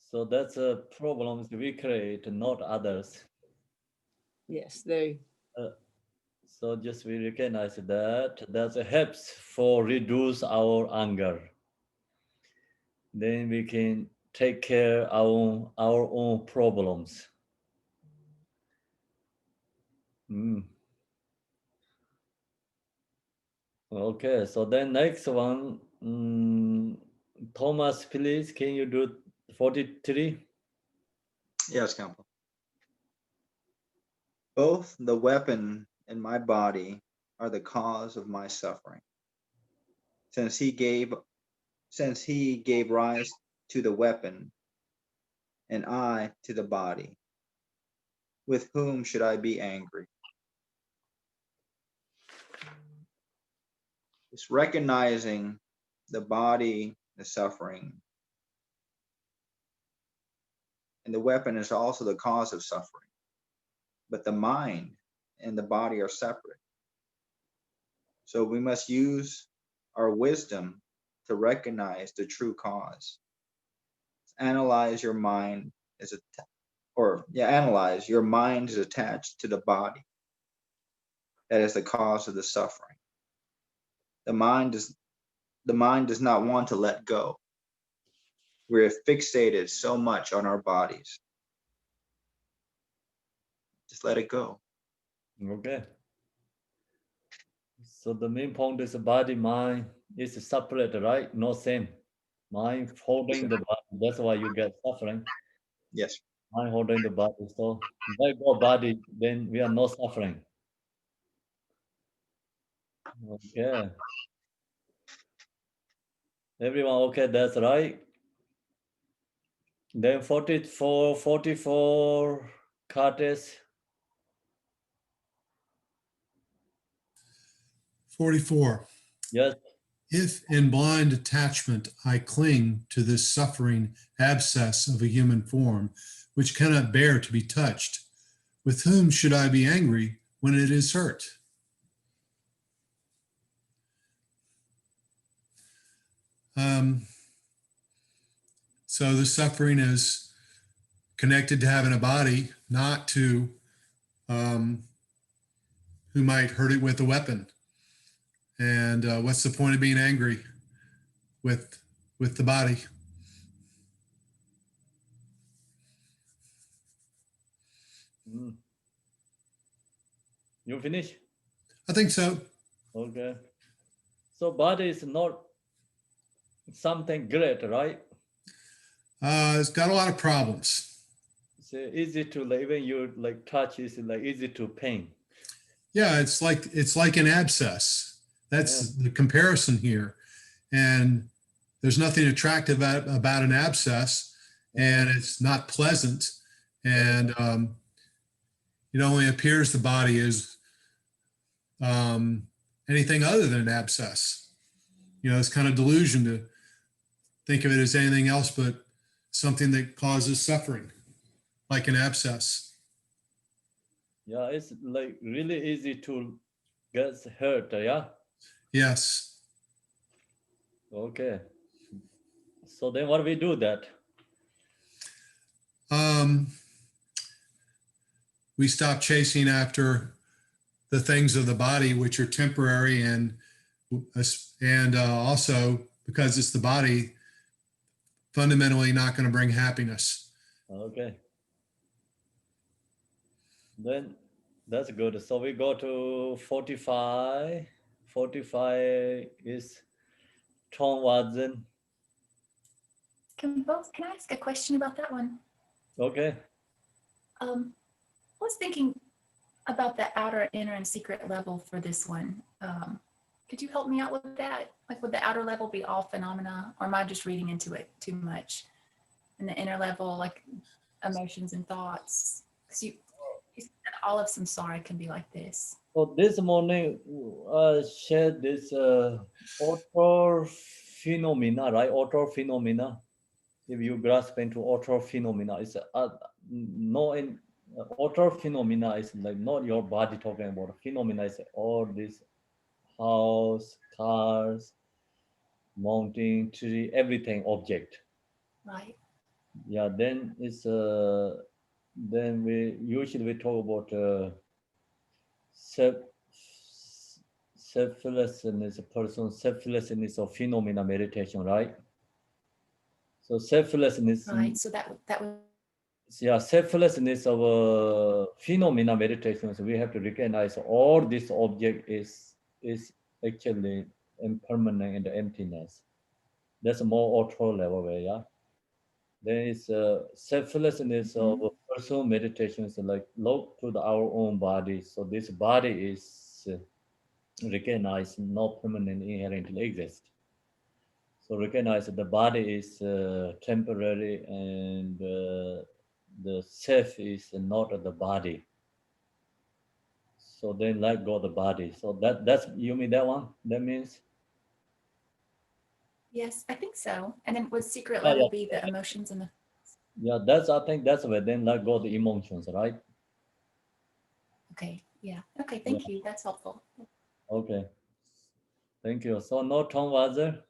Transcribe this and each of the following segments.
So that's a problem we create, not others. Yes, they. Uh, so just we recognize that helps for reduce our anger. Then we can take care our own problems. Mm. Okay, so then next one, Thomas, please, can you do 43? Yes, Khenpo. Both the weapon and my body are the cause of my suffering. Since he gave since he gave rise to the weapon and I to the body, with whom should I be angry? It's recognizing the body, the suffering, and the weapon is also the cause of suffering. But the mind and the body are separate. So we must use our wisdom to recognize the true cause. Analyze your mind as a analyze your mind is attached to the body. That is the cause of the suffering. The mind does not want to let go. We're fixated so much on our bodies. Just let it go. Okay. So the main point is body, mind is separate, right? No same. Mind holding the body. That's why you get suffering. Yes. Mind holding the body. So let go body, then we are not suffering. Okay. Everyone, okay, that's right. Then 44, Curtis. 44. Yes. If in blind attachment I cling to this suffering abscess of a human form, which cannot bear to be touched, with whom should I be angry when it is hurt? So the suffering is connected to having a body, not to who might hurt it with a weapon. And what's the point of being angry with the body? You finish? I think so. Okay. So body is not something great, right? It's got a lot of problems. It's easy to like, even you like touch is like easy to pain. Yeah, it's like an abscess. That's the comparison here. And there's nothing attractive about an abscess, and it's not pleasant. And it only appears the body is anything other than an abscess. You know, it's kind of delusion to think of it as anything else but something that causes suffering, like an abscess. Yeah, it's like really easy to get hurt. Yeah. Yes. Okay. So then what do we do that? We stop chasing after the things of the body, which are temporary, and also because it's the body, fundamentally not going to bring happiness. Okay. Then that's good. So we go to 45. 45 is Tom Watson. Can I ask a question about that one? Okay. I was thinking about the outer, inner, and secret level for this one. Could you help me out with that? Like, would the outer level be all phenomena, or am I just reading into it too much? And the inner level, like emotions and thoughts, because you said all of samsara can be like this. So this morning, shared this author phenomena, right? Author phenomena. If you grasp into author phenomena, it's no in author phenomena is like not your body talking about. Phenomena is all this house, cars, mountain, tree, everything, object. Right. Yeah, then it's then we usually talk about self selflessness, person selflessness of phenomena meditation, right? So selflessness, Right. So that would yeah, selflessness of phenomena meditation. So we have to recognize all this object is actually impermanent and emptiness. That's a more auto level way, yeah. Then it's selflessness of Mhm. personal meditation. So like look to our own body. So this body is recognized, not permanent, inherently exist. So recognize that the body is temporary and the self is not the body. So then let go of the body. So that's you mean that one? That means yes, I think so. And then would secret yeah, level yeah, be the emotions and the yeah. That's I think that's where then let go of the emotions, right? okay, yeah. Okay, Yeah. thank you. That's helpful. Okay. Thank you. So no Tom was there?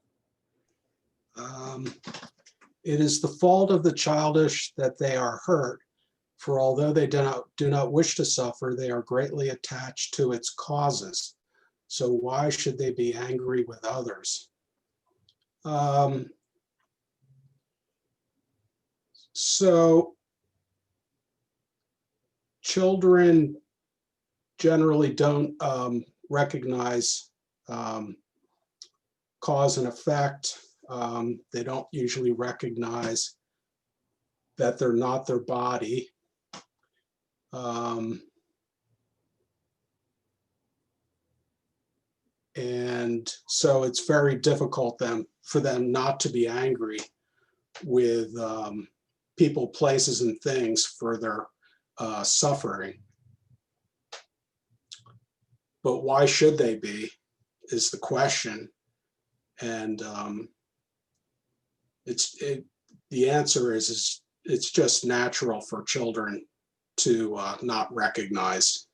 Um, It is the fault of the childish that they are hurt, for although they do not wish to suffer, they are greatly attached to its causes. So why should they be angry with others? Um, so children generally don't recognize cause and effect. They don't usually recognize that they're not their body. Um, and so it's very difficult for them not to be angry with people, places, and things for their suffering. But why should they be, is the question. And the answer is it's just natural for children to not recognize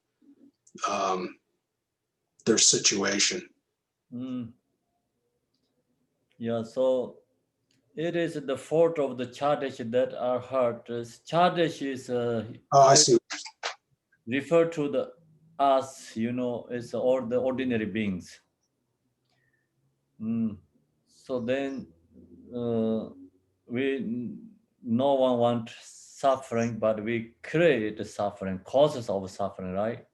their situation. Mm. Yeah. So it is the fault of the childish that are hurt. Childish is Oh, I see. refer to the us, is all the ordinary beings. Mm. So then uh, we no one want suffering, but we create the suffering, causes of suffering, right?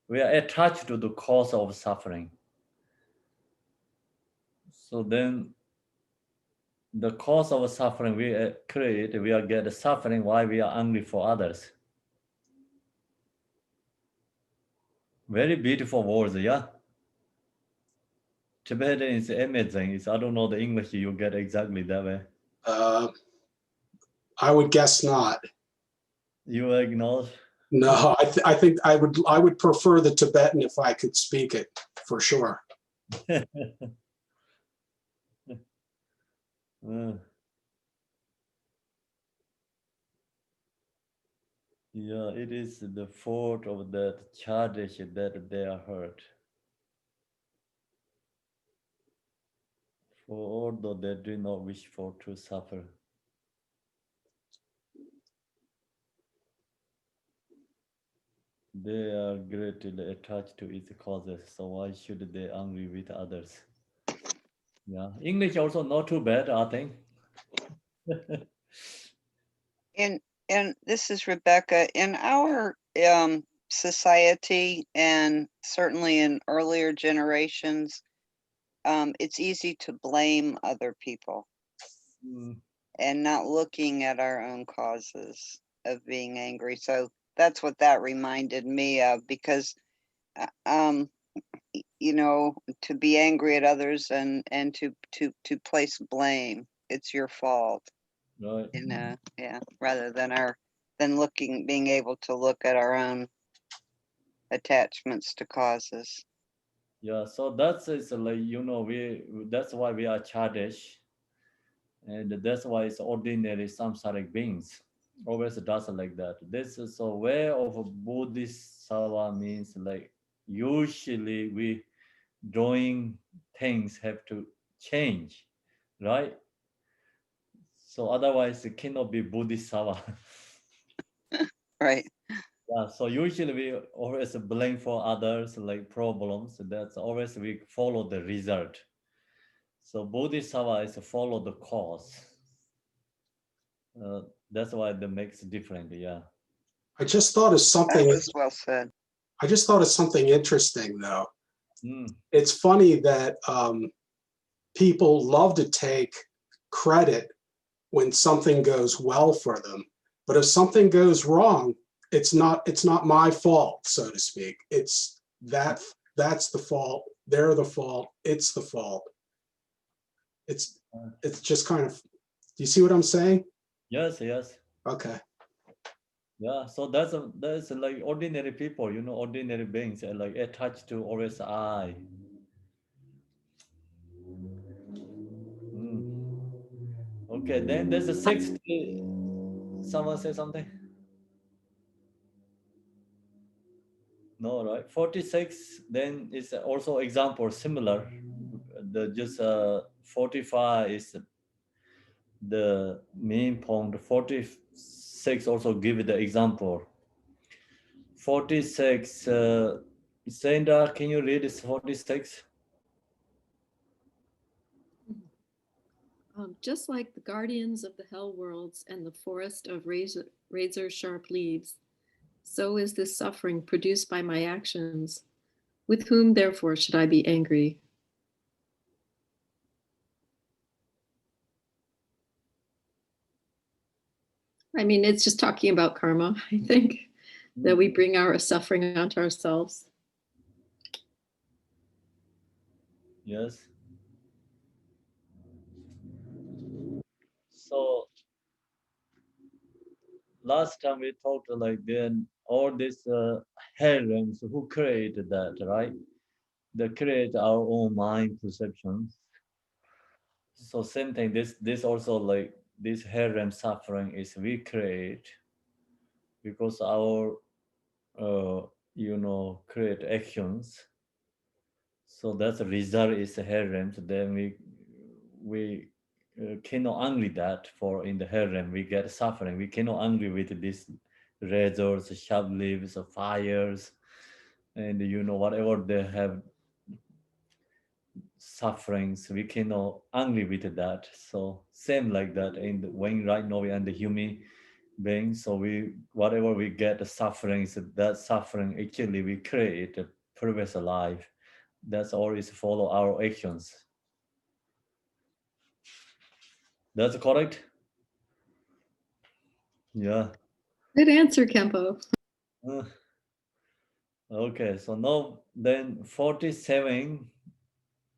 We are attached to the cause of suffering. So then the cause of suffering we create, we are get suffering why we are angry for others. Very beautiful words, yeah. Tibetan is amazing. I don't know the English you get exactly that way. Uh, I would guess not. You ignore. No, I think I would prefer the Tibetan if I could speak it for sure. Uh, yeah, it is the fault of that childish that they are hurt. For although they do not wish for to suffer, they are greatly attached to its causes. So why should they angry with others? Yeah, English also not too bad, I think. And this is Rebecca. In our society, and certainly in earlier generations, it's easy to blame other people Mm, and not looking at our own causes of being angry. So that's what that reminded me of, because um to be angry at others and to place blame, it's your fault, right. yeah, rather than being able to look at our own attachments to causes. Yeah, so that's is like we that's why we are childish, and that's why it's ordinary samsaric beings. Always does like that. This is a way of a Bodhisattva means like usually we doing things have to change, right? So otherwise it cannot be Bodhisattva. Right. Yeah, so usually we always blame for others like problems. That's always we follow the result. So Bodhisattva is follow the cause. That's why that makes different. Yeah. I just thought of That something. was well said. I just thought of something interesting though. Mm. It's funny that people love to take credit when something goes well for them, but if something goes wrong, it's not my fault, so to speak. It's that's the fault. They're the fault. It's the fault. It's just kind of. Do you see what I'm saying? Yes, yes. Okay. Yeah, so that's like ordinary people, you know, ordinary beings are like attached to always I. Mm. Okay, then there's a 60. Someone say something? No, right? 46, then is also example similar. The just 45 is the main point. 46 also give it the example. 46, Sandra, can you read this 46? Just like the guardians of the hell worlds and the forest of razor sharp leaves, so is this suffering produced by my actions. With whom, therefore, should I be angry? I mean, it's just talking about karma, I think, that we bring our suffering onto ourselves. Yes. So last time we talked like then all these herons who created that, right? They create our own mind perceptions. So same thing. This also like this herem suffering is we create because our you know create actions. So that's the result is harem. So then we cannot angry that for in the harem we get suffering. We cannot angry with these razors, sharp leaves, fires, and you know whatever they have sufferings. We cannot angry with that. So same like that. And when right now we are the human being, so we whatever we get the sufferings, that suffering actually we create a previous life. That's always follow our actions. That's correct? Yeah. Good answer, Khenpo. Uh, okay, so now then 47.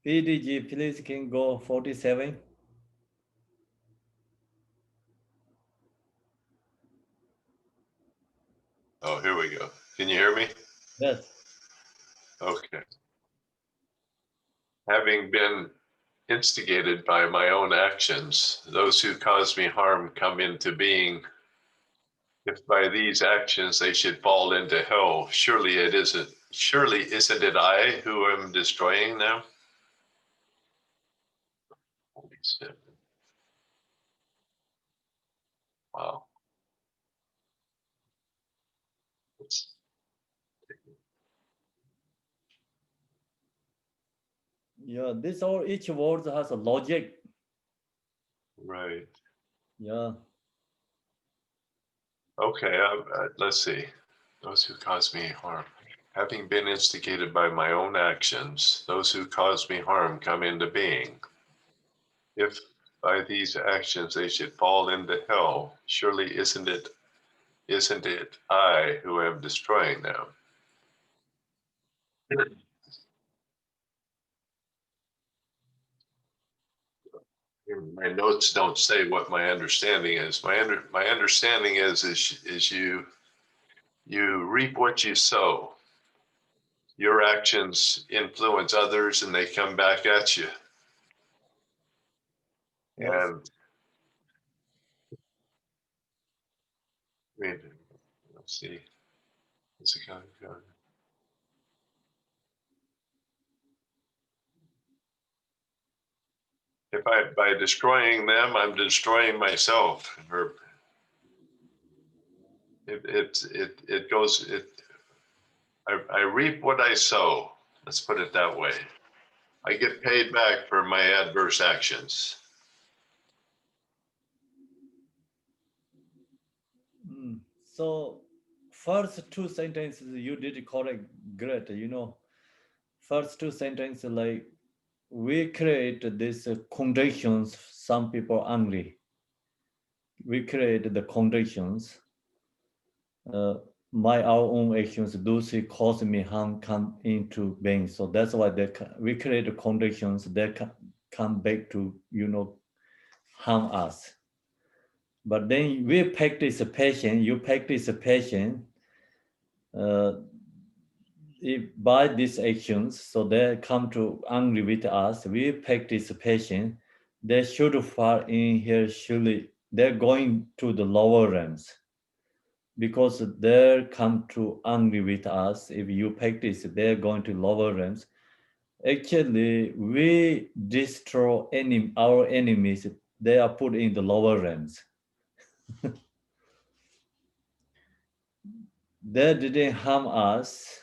PDG, please can go 47. Oh, here we go. Can you hear me? Yes. Okay. Having been instigated by my own actions, those who cause me harm come into being. If by these actions they should fall into hell, surely isn't it I who am destroying them? Holy shit. Wow. It's, Yeah, this all each word has a logic. right. Yeah. Okay, let's see. Those who cause me harm. Having been instigated by my own actions, those who cause me harm come into being. If by these actions they should fall into hell, surely isn't it I who am destroying them? My notes don't say what my understanding is. My understanding is you reap what you sow. Your actions influence others and they come back at you. Yes. And I mean, let's see. It's a kind of, by destroying them, I'm destroying myself. Or it goes, I reap what I sow. Let's put it that way. I get paid back for my adverse actions. So first two sentences you did correct, great. You know, first two sentences like we create these conditions. Some people angry. We create the conditions. Our own actions, those who cause me harm come into being. So that's why we create the conditions that come back to, you know, harm us. But then we practice patience, you practice patience by these actions, so they come to angry with us, we practice patience, they should fall in here, surely they're going to the lower realms. Because they come to angry with us, if you practice, they're going to lower realms. Actually, we destroy our enemies, they are put in the lower realms. They didn't harm us,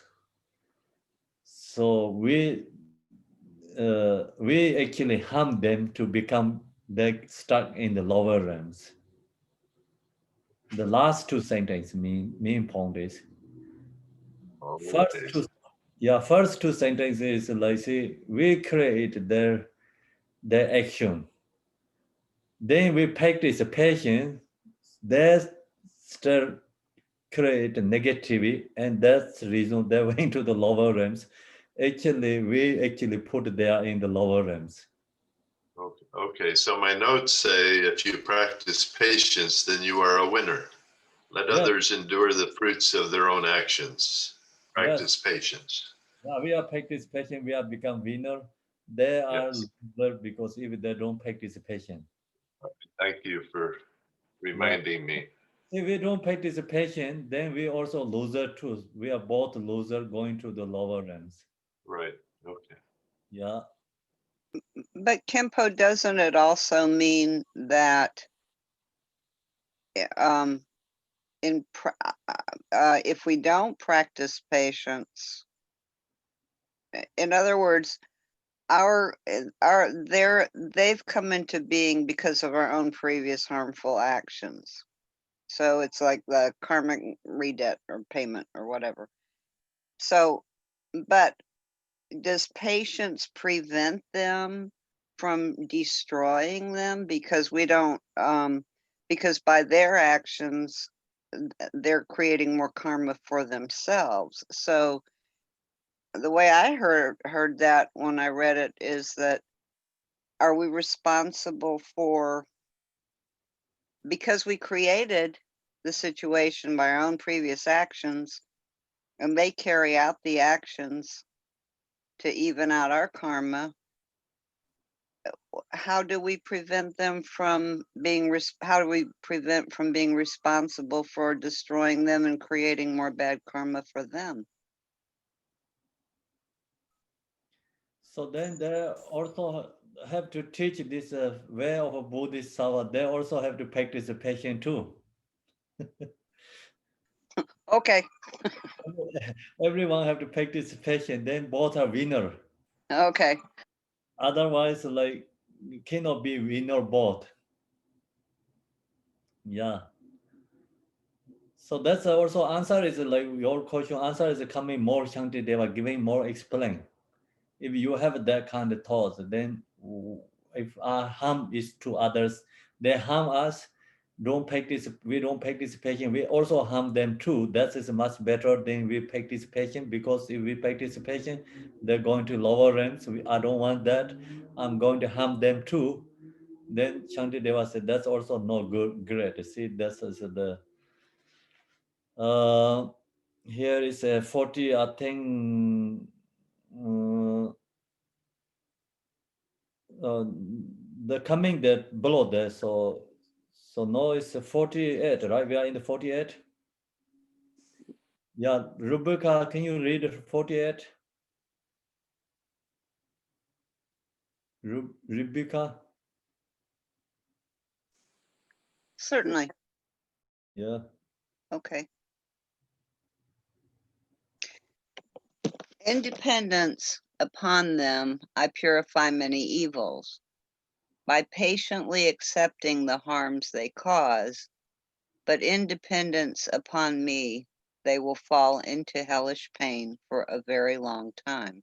so we actually harm them to become they stuck in the lower realms. The last two sentences mean point is first two sentences like say we create their action. Then we practice patience. They still create negativity, and that's the reason they went to the lower realms. Actually, we actually put there in the lower realms. Okay, so my notes say if you practice patience, then you are a winner. Let others endure the fruits of their own actions. Practice patience. Yeah, we are practice patience, we have become winner. They are loser because if they don't practice patience. Thank you for reminding me. If we don't practice patience, then we also loser too. We are both loser going to the lower realms. Right. Okay. Yeah. But Khenpo, doesn't it also mean that if we don't practice patience, in other words, they've come into being because of our own previous harmful actions. So it's like the karmic redebt or payment or whatever. So, but does patience prevent them from destroying them? Because we don't, because by their actions, they're creating more karma for themselves. So the way I heard that when I read it is that, are we responsible for, because we created the situation by our own previous actions, and they carry out the actions to even out our karma, how do we prevent them from being how do we prevent from being responsible for destroying them and creating more bad karma for them? So then they also have to teach this way of a Bodhisattva. They also have to practice the patience too. Okay. Everyone have to practice patience. Then both are winner. Okay. Otherwise, like you cannot be winner both. Yeah. So that's also answer is like your question. Answer is coming more Shanti. They were giving more explain. If you have that kind of thoughts, then if our harm is to others, they harm us. We don't practice patience. We also harm them too. That is much better than we practice patience, because if we practice patience, they're going to lower realms. I don't want that. I'm going to harm them too. Then Shanti Deva said, that's also no good. Great. See, that's also the. Here is a 40. I think. The coming that below there, so now it's 48, right? We are in the 48. Yeah, Rebecca, can you read 48? Rebecca. certainly. Yeah. Okay. Independence upon them, I purify many evils. By patiently accepting the harms they cause, but independence upon me, they will fall into hellish pain for a very long time.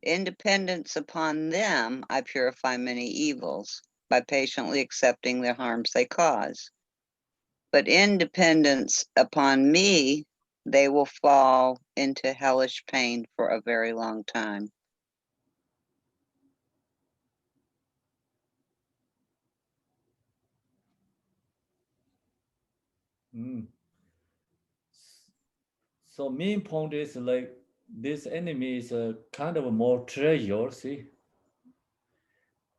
Independence upon them, I purify many evils by patiently accepting the harms they cause. But independence upon me, they will fall into hellish pain for a very long time. Mm. So main point is like this enemy is a kind of a more treasure. See,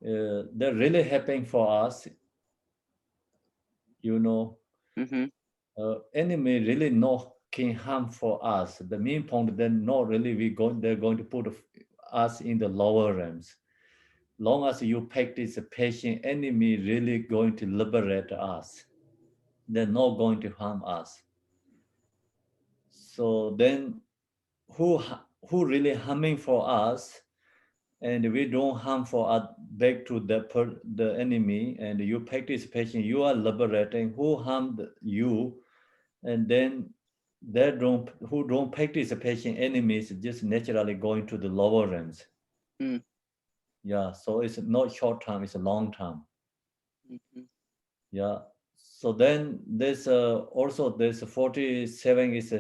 they're really helping for us. You know, Mm-hmm. enemy really not can harm for us. The main point, they're not really they're going to put us in the lower realms. Long as you practice patient, enemy really going to liberate us. They're not going to harm us. So then who really harming for us, and we don't harm for us back to the enemy, and you practice patient, you are liberating who harmed you, and then they don't who don't practice patient, enemies just naturally going to the lower realms. Mm. Yeah, so it's not short term, it's a long term. Mm-hmm. Yeah. So then there's also there's 47 is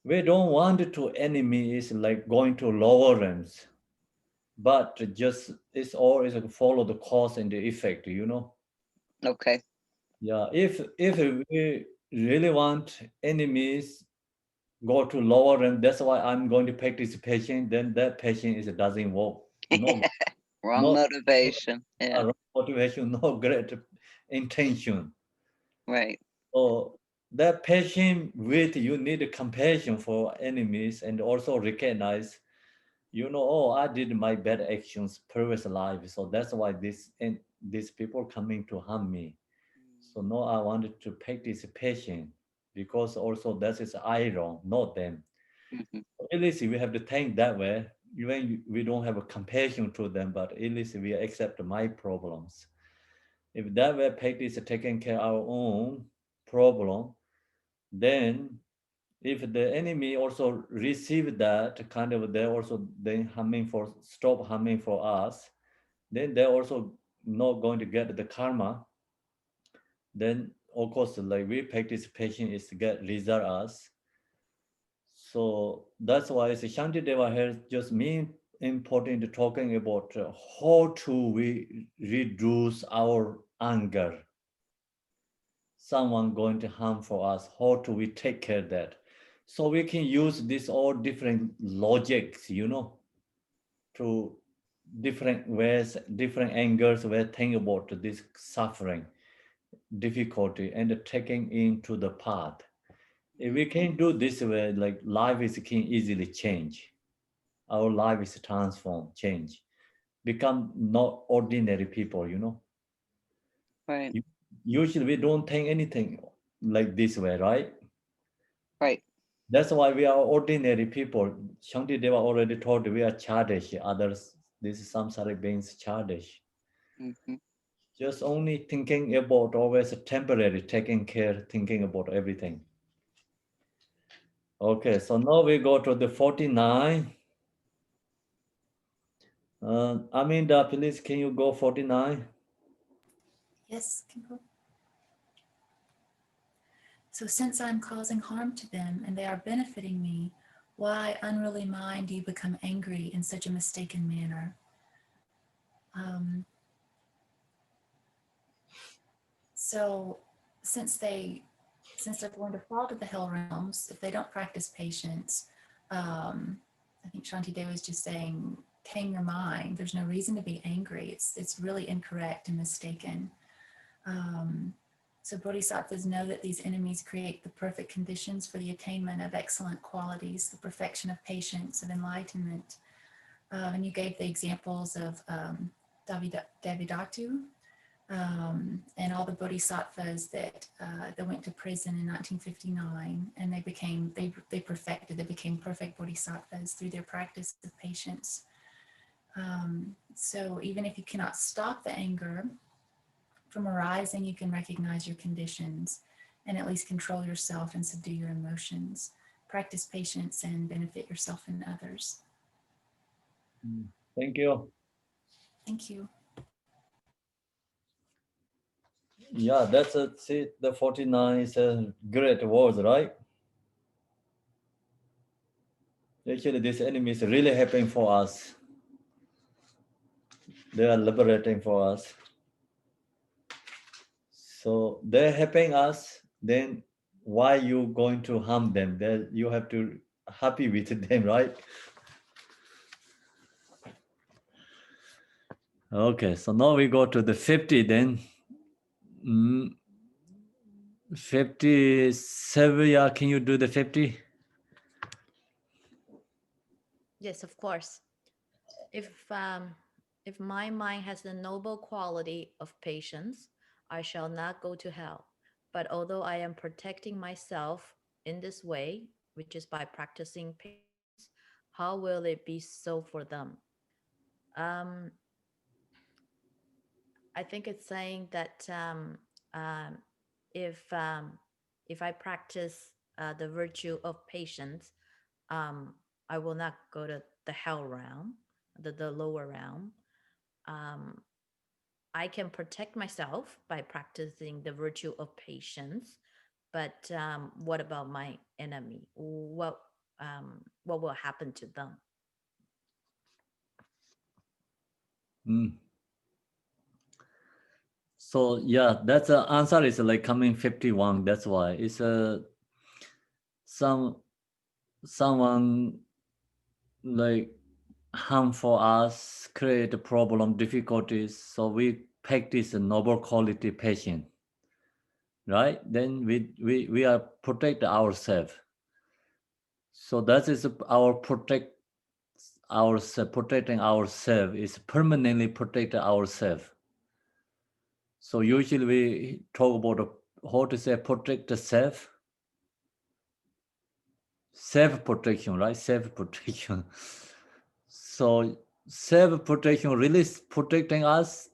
we don't want to enemy is like going to lower realms, but just it's all is like follow the cause and the effect, you know. Okay. Yeah, if we really want enemies go to lower realm, that's why I'm going to practice patient, then that patient is doesn't work. No, Wrong not motivation. Yeah. motivation, no great intention. Right. So that patient with you need compassion for enemies and also recognize, you know, oh, I did my bad actions previous life, so that's why these people coming to harm me. So no, I wanted to practice patient because also that is I wrong, not them. Mm-hmm. At least we have to think that way. Even we don't have a compassion to them, but at least we accept my problems. If that way practice taking care of our own problem, then if the enemy also receive that kind of, they also then harming for stop harming for us, then they're also not going to get the karma. Then of course like we practice patience is to get result us. So that's why it's Shantideva here just mean important talking about how to we reduce our anger. Someone going to harm for us, how do we take care of that? So we can use this all different logics, you know, to different ways, different angles where think about this suffering, difficulty, and taking into the path. If we can do this way, like life is can easily change. Our life is transformed, change, become not ordinary people, you know. Right. Usually we don't think anything like this way, right? Right. That's why we are ordinary people. Shantideva already told we are childish. Others, this is samsaric beings childish. Mm-hmm. Just only thinking about always temporary, taking care, thinking about everything. Okay, so now we go to the 49. Aminda, please, can you go 49? Yes, Khenpo. So since I'm causing harm to them and they are benefiting me, why, unruly mind, do you become angry in such a mistaken manner? So since they're going to fall to the hell realms, if they don't practice patience, I think Shanti Dev was just saying, tame your mind. There's no reason to be angry. It's really incorrect and mistaken. So bodhisattvas know that these enemies create the perfect conditions for the attainment of excellent qualities, the perfection of patience, of enlightenment. And you gave the examples of Davidatu and all the bodhisattvas that went to prison in 1959, and they became they became perfect bodhisattvas through their practice of patience. So even if you cannot stop the anger from arising, you can recognize your conditions and at least control yourself and subdue your emotions. Practice patience and benefit yourself and others. Thank you. Thank you. Yeah, that's it. See, the 49 is a great words, right? Actually, this enemy is really helping for us. They are liberating for us. So they're helping us, then why you going to harm them? Then you have to happy with them, right? Okay, so now we go to the 50 then. 50, Sevilla, can you do the 50? Yes, of course. If my mind has the noble quality of patience, I shall not go to hell. But although I am protecting myself in this way, which is by practicing patience, how will it be so for them? I think it's saying that if I practice the virtue of patience, I will not go to the hell realm, the lower realm. I can protect myself by practicing the virtue of patience, but what about my enemy? What will happen to them? So yeah, that's the answer is like coming 51. That's why it's someone like harm for us, create a problem, difficulties. So we practice a noble quality patience, right? Then we are protect ourselves. So that is our protecting ourselves is permanently protect ourselves. So usually we talk about how to say protect the self. Self-protection, right? Self-protection. So self-protection really is protecting us.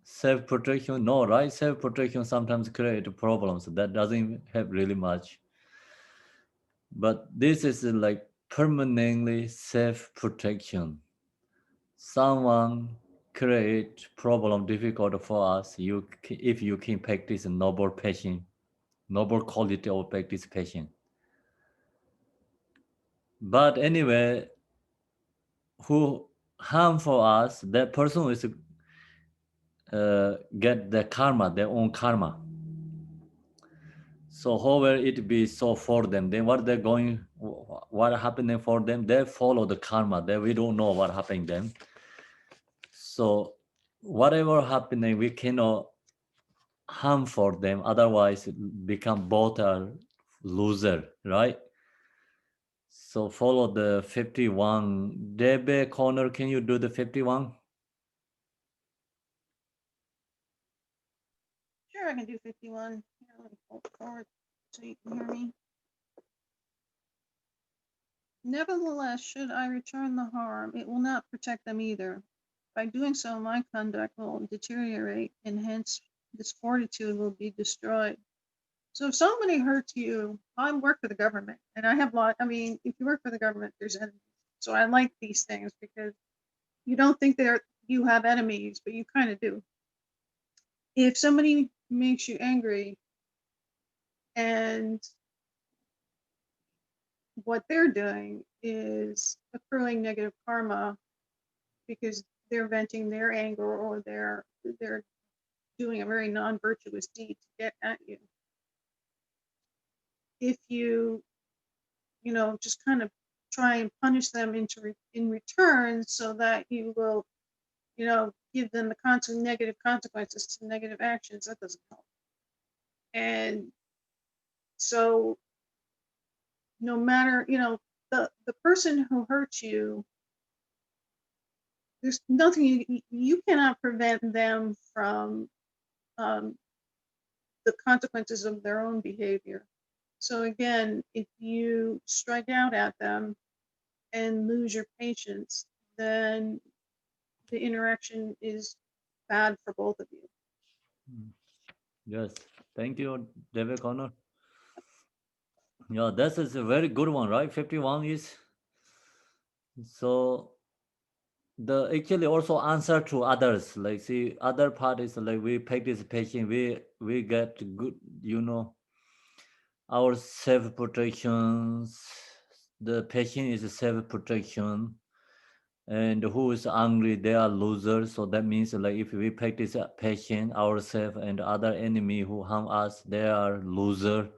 Self-protection, no, right? Self-protection sometimes create problems. That doesn't help really much. But this is like permanently self-protection. Someone create problem difficult for us. If you can practice noble patience, noble quality of practice patience. But anyway, who harm for us, that person is get the karma, their own karma. So how will it be so for them? Then what happening for them? They follow the karma. That we don't know what happening them. So whatever happening, we cannot harm for them. Otherwise, become both are loser, right? So follow the 51. Debe Connor, can you do the 51? Sure, I can do 51. Here, let me pull it forward so you can hear me. Nevertheless, should I return the harm, it will not protect them either. By doing so, my conduct will deteriorate, and hence this fortitude will be destroyed. So if somebody hurts you, I work for the government, and I have if you work for the government, there's enemies. So I like these things because you don't think you have enemies, but you kind of do. If somebody makes you angry and what they're doing is accruing negative karma because they're venting their anger or they're doing a very non-virtuous deed to get at you. If you just kind of try and punish them in return so that you will give them the negative consequences to negative actions, that doesn't help. And so no matter the person who hurts you, there's nothing you cannot prevent them from the consequences of their own behavior. So again, if you strike out at them and lose your patience, then the interaction is bad for both of you. Yes, thank you, David Connor. Yeah, this is a very good one, right? 51 is so the actually also answer to others. Like see, other part is like we practice patience, we get good, you know, our self protections. The patient is self protection, and who is angry, they are losers. So that means like if we practice patience, ourselves and other enemy who harm us, they are loser.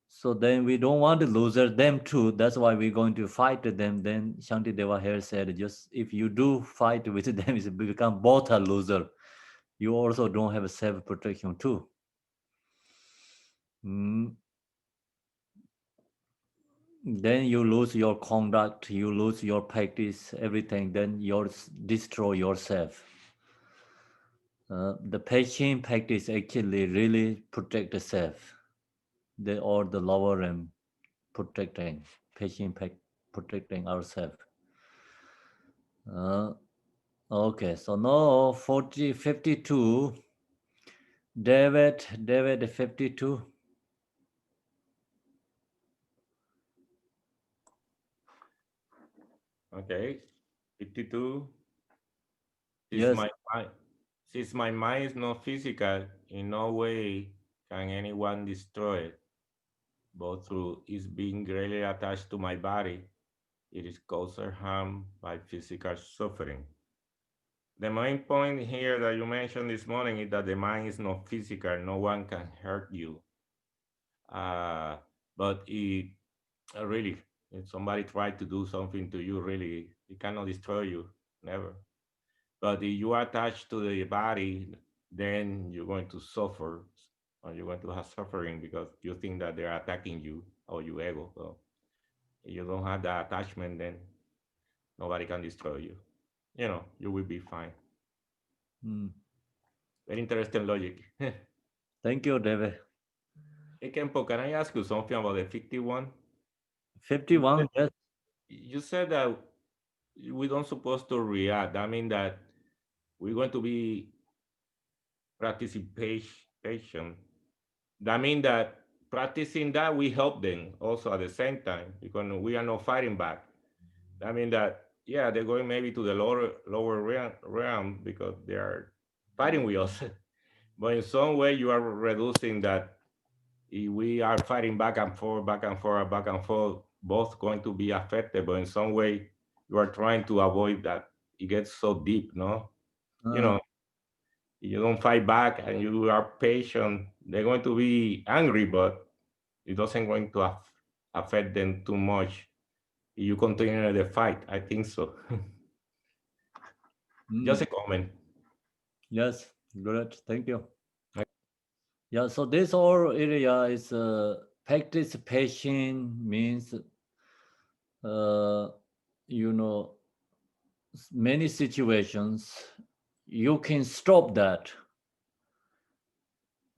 So then we don't want to lose them too. That's why we're going to fight them. Then Shantideva here said, just if you do fight with them, it's become both a loser. You also don't have self-protection too. Then you lose your conduct, you lose your practice, everything. Then you destroy yourself. The patient practice actually really protect the self. They or the lower realm protecting patient protecting ourselves. Okay, so now 52. David 52. Okay, 52. Yes. Since my mind is not physical, in no way can anyone destroy it. But through its being greatly attached to my body, it is causing harm by physical suffering. The main point here that you mentioned this morning is that the mind is not physical. No one can hurt you. But it really, if somebody tried to do something to you, really, it cannot destroy you, never. But if you are attached to the body, then you're going to suffer, or you're going to have suffering because you think that they're attacking you or your ego. So if you don't have that attachment, then nobody can destroy you. You know, you will be fine. Very interesting logic. Thank you, David. Hey, Kempo, can I ask you something about the 51? 51, yes. You said that we don't supposed to react. That means that we're going to be participation. That means that practicing that we help them also at the same time because we are not fighting back. That means that yeah, they're going maybe to the lower realm because they are fighting with us. But in some way, you are reducing that. If we are fighting back and forth, back and forth, back and forth, both going to be affected. But in some way, you are trying to avoid that. It gets so deep, no? You know, you don't fight back and you are patient, they're going to be angry, but it doesn't going to affect them too much. You continue the fight. I think so. Just a comment. Yes, good. Thank you. Yeah, so this whole area is participation means, you know, many situations you can stop that.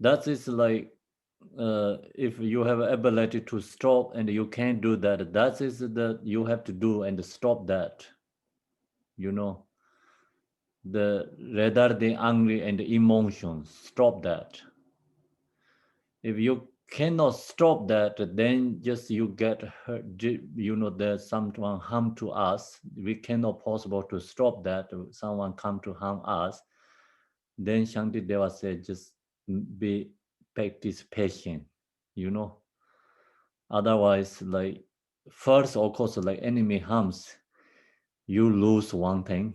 That is like if you have ability to stop and you can't do that, that is that you have to do and stop that. You know, the rather than angry and emotions, stop that. If you cannot stop that, then just you get hurt. You know, there's someone harm to us. We cannot possible to stop that. Someone come to harm us. Then Shanti Deva said, just be practice patient. You know, otherwise, like first, of course, like enemy harms, you lose one thing.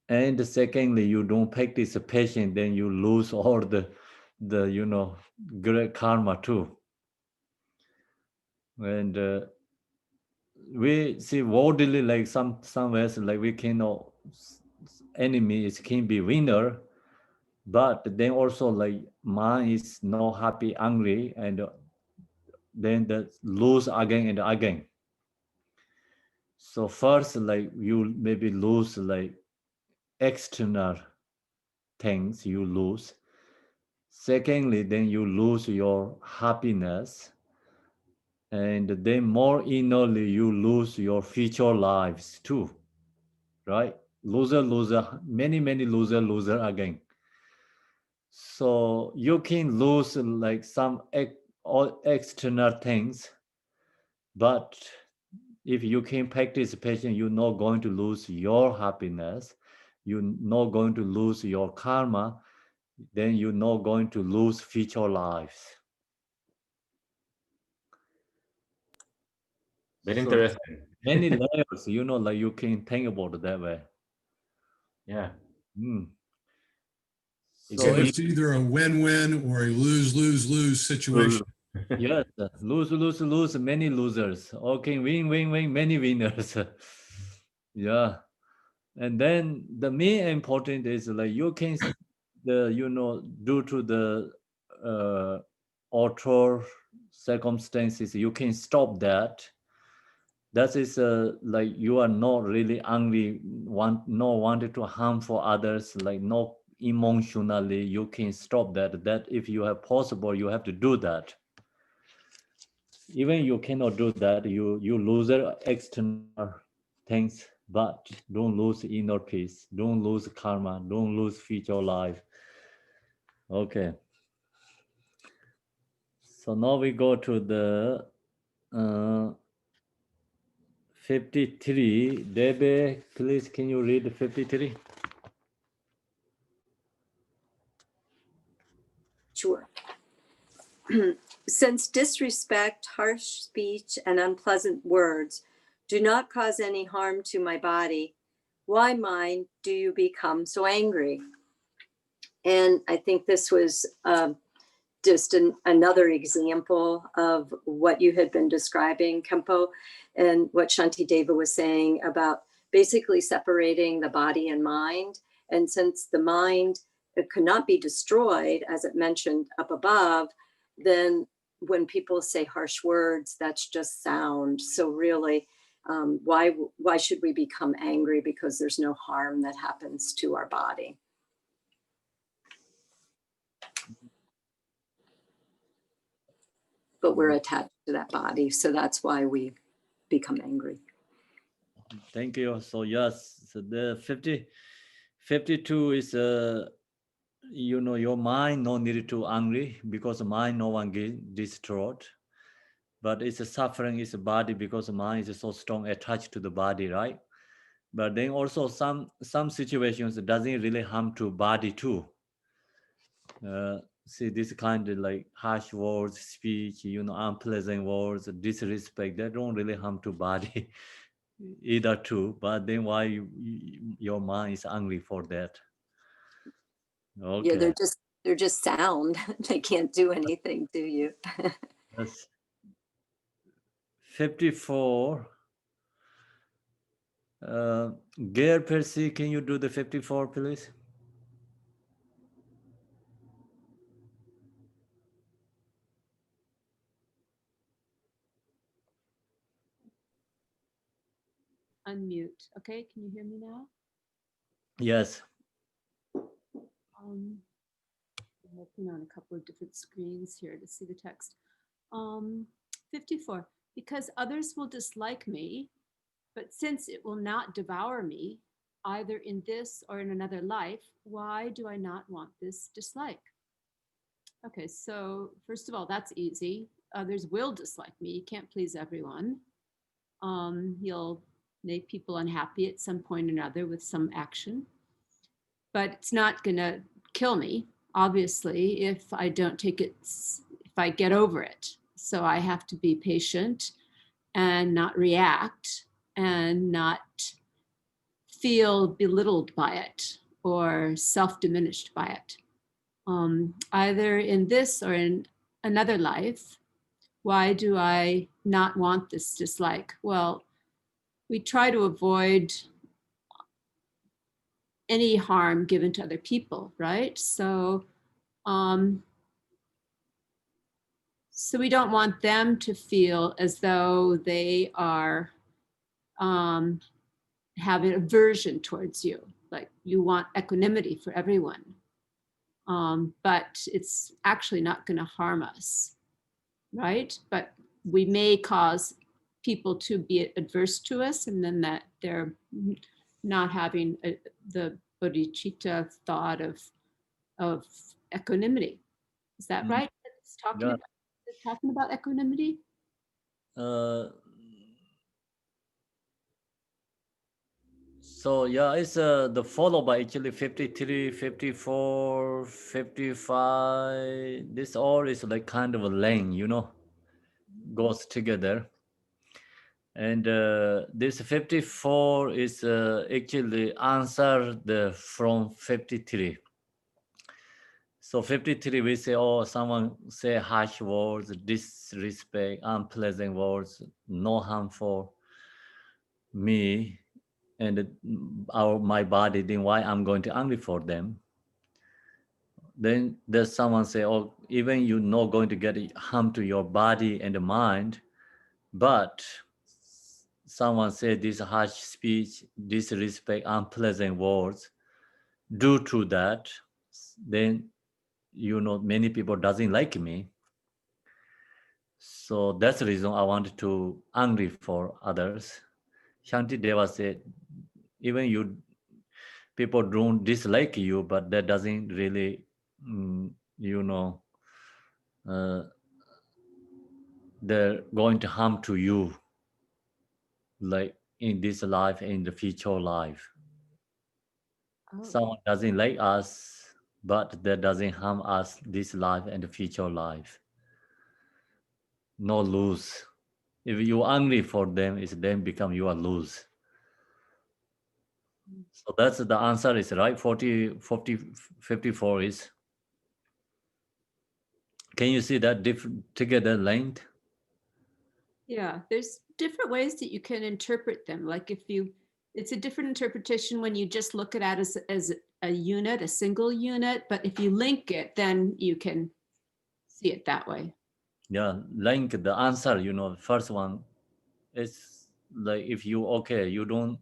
And secondly, you don't practice patience, then you lose all the you know great karma too. And we see worldly like some ways like we cannot enemies can be winner, but then also like man is not happy, angry, and then the lose again and again. So first, like you maybe lose like external things you lose. Secondly, then you lose your happiness. And then more innerly, you lose your future lives too, right? Loser, loser, many, many loser, loser again. So you can lose like some all external things, but if you can practice patience, you're not going to lose your happiness. You're not going to lose your karma. Then you're not going to lose future lives. Very So interesting. many layers, like you can think about it that way. Yeah. Mm. It So So can if be it's either a win-win or a lose-lose-lose situation. yes, lose, lose, lose, many losers. Okay, win, win, win, many winners. Yeah. And then the main important is like you can due to the outer circumstances, you can stop that. That is like you are not really angry, wanted to harm for others, like not emotionally, you can stop that. That if you have possible, you have to do that. Even you cannot do that, you lose external things, but don't lose inner peace, don't lose karma, don't lose future life. Okay, so now we go to the 53. Debe, please, can you read 53? Sure. Since disrespect, harsh speech, and unpleasant words do not cause any harm to my body, why, mind, do you become so angry? And I think this was just another example of what you had been describing, Khenpo, and what Shantideva was saying about basically separating the body and mind. And since the mind could not be destroyed, as it mentioned up above, then when people say harsh words, that's just sound. So really, why should we become angry? Because there's no harm that happens to our body. But we're attached to that body, so that's why we become angry. Thank you. So yes, so the 52 is your mind no needed to angry, because mind no one get destroyed, but it's a suffering is a body, because the mind is so strong attached to the body, right? But then also some situations it doesn't really harm to body too. See this kind of like harsh words, speech, unpleasant words, disrespect, that don't really harm to body either too. But then why your mind is angry for that? Okay. Yeah, they're just sound. They can't do anything to you. That's 54. Gail Percy, can you do the 54, please? Unmute. Okay, can you hear me now? Yes. I'm working on a couple of different screens here to see the text. 54. Because others will dislike me, but since it will not devour me, either in this or in another life, why do I not want this dislike? Okay, so first of all, that's easy. Others will dislike me. You can't please everyone. You'll make people unhappy at some point or another with some action, but it's not going to kill me, obviously, if I don't take it, if I get over it. So I have to be patient and not react and not feel belittled by it or self-diminished by it. Either in this or in another life, why do I not want this dislike? Well, we try to avoid any harm given to other people, right? So we don't want them to feel as though they are have an aversion towards you. Like you want equanimity for everyone. But it's actually not going to harm us, right? But we may cause people to be adverse to us, and then that they're not having the bodhicitta thought of equanimity. Is that right? It's talking Yeah. about equanimity. So yeah, it's the follow by actually 53, 54, 55. This all is like kind of a lane, you know, goes together. And this 54 is actually answer the from 53. So 53 we say, oh, someone say harsh words, disrespect, unpleasant words, no harm for me and my body, then why I'm going to angry for them? Then there's someone say, oh, even you not going to get harm to your body and the mind, but someone say this harsh speech, disrespect, unpleasant words, due to that, then you know many people doesn't like me. So that's the reason I wanted to angry for others. Shanti Deva said, even you people don't dislike you, but that doesn't really, you know, uh, they're going to harm to you, like in this life, in the future life. Oh. Someone doesn't like us, but that doesn't harm us this life and the future life. No lose. If you angry for them, it's then become you are lose. So that's the answer is right. 40, 54 is. Can you see that together linked? Yeah, there's different ways that you can interpret them. Like it's a different interpretation when you just look at it as a unit, a single unit. But if you link it, then you can see it that way. Yeah, link the answer, you know, first one is like if you okay, you don't,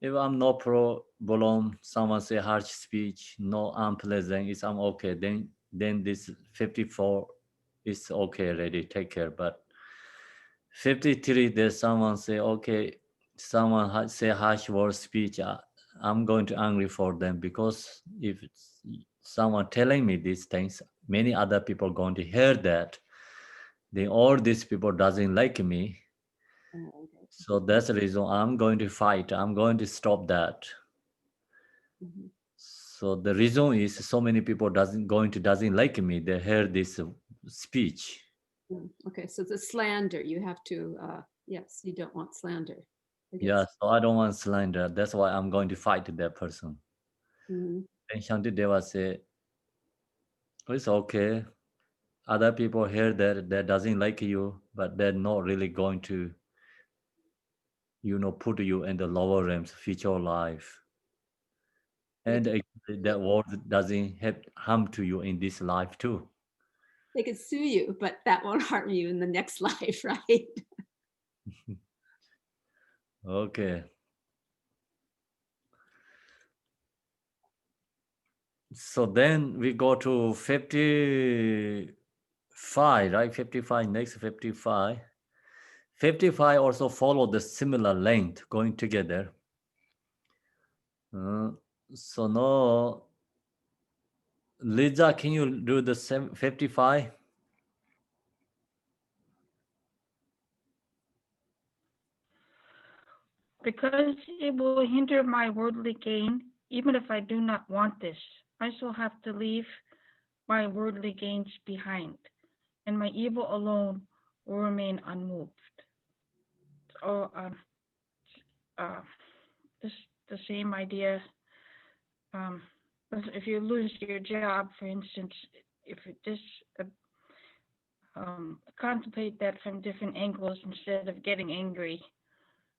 if I'm no problem, someone say harsh speech, no unpleasant, is I'm okay, then this 54 is okay already, take care. But 53, there's someone say, okay, someone say harsh word speech, I'm going to angry for them, because if it's someone telling me these things, many other people going to hear that, then all these people doesn't like me. Okay. So that's the reason I'm going to fight, I'm going to stop that. Mm-hmm. So the reason is so many people doesn't like me, they hear this speech. Okay, so the slander, you have to, yes, you don't want slander. Yeah, so I don't want slander. That's why I'm going to fight that person. Mm-hmm. And Shanti Deva say, it's okay. Other people hear that doesn't like you, but they're not really going to, you know, put you in the lower realms, future life. And actually that word doesn't have harm to you in this life too. They could sue you, but that won't harm you in the next life, right? Okay. So then we go to 55, right? 55, next 55. 55 also follow the similar length going together. So now, Lisa, can you do the 55? Because it will hinder my worldly gain, even if I do not want this, I shall have to leave my worldly gains behind, and my evil alone will remain unmoved. So, this the same idea. If you lose your job, for instance, if you just contemplate that from different angles instead of getting angry,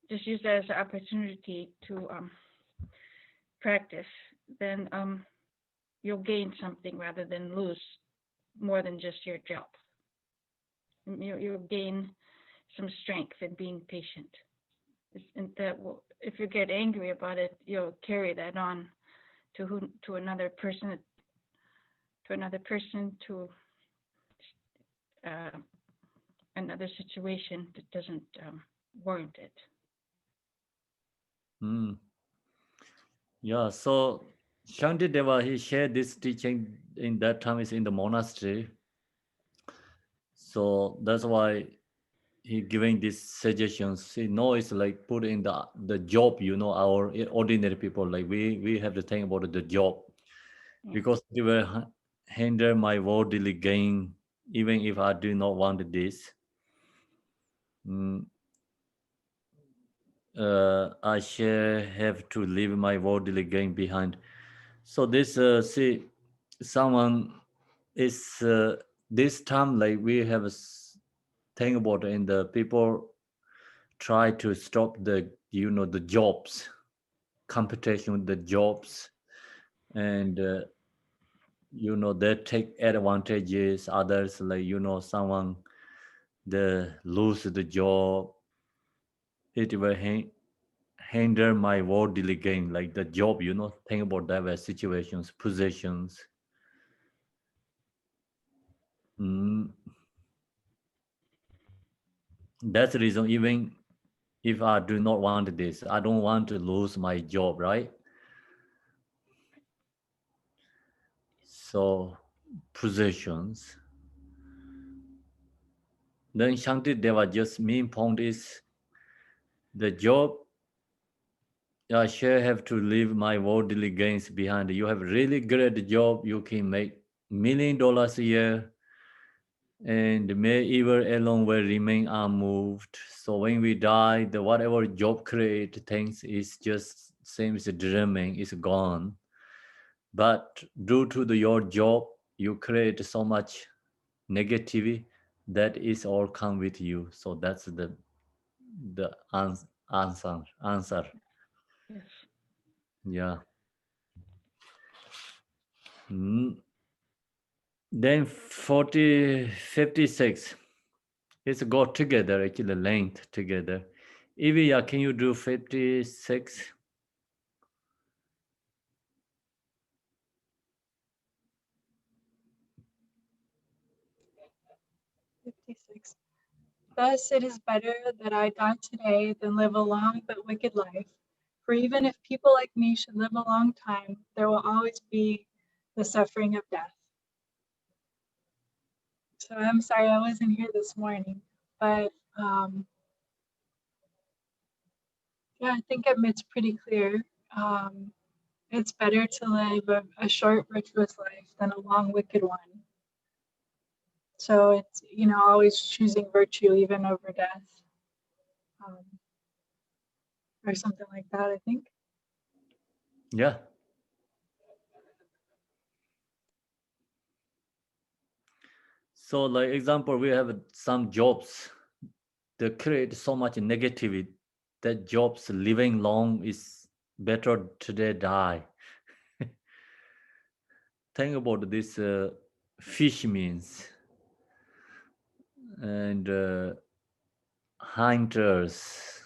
just use that as an opportunity to practice, then you'll gain something rather than lose more than just your job. You'll gain some strength in being patient. Isn't that if you get angry about it, you'll carry that on to another person, to another situation that doesn't warrant it. Yeah, so Shantideva, he shared this teaching in that time is in the monastery. So that's why he giving these suggestions. You know, it's like put in the job, you know, our ordinary people, like we have to think about the job. Because they will hinder my worldly gain, even if I do not want this. I shall have to leave my worldly gain behind. So this, see, someone is this time like we have a think about in the people try to stop the the jobs, competition with the jobs, and they take advantages others, like someone they lose the job, it will hinder my worldly gain, like the job, think about diverse situations, positions. That's the reason, even if I do not want this, I don't want to lose my job, right? So positions. Then Shanti Deva just main point is the job. I sure have to leave my worldly gains behind. You have really great job. You can make $1 million a year, and may even alone will remain unmoved. So when we die, the whatever job create things is just seems dreaming, is gone. But due to your job, you create so much negativity that is all come with you. So that's the answer. Yes. Yeah. Then 56. It's go together, actually length together. Evia, can you do 56? 56. Thus it is better that I die today than live a long but wicked life. For even if people like me should live a long time, there will always be the suffering of death. So I'm sorry I wasn't here this morning, but yeah, I think it's pretty clear. It's better to live a short, virtuous life than a long, wicked one. So it's, always choosing virtue even over death, or something like that, I think. Yeah. So like example, we have some jobs that create so much negativity that jobs living long is better today die. Think about this fish means and hunters,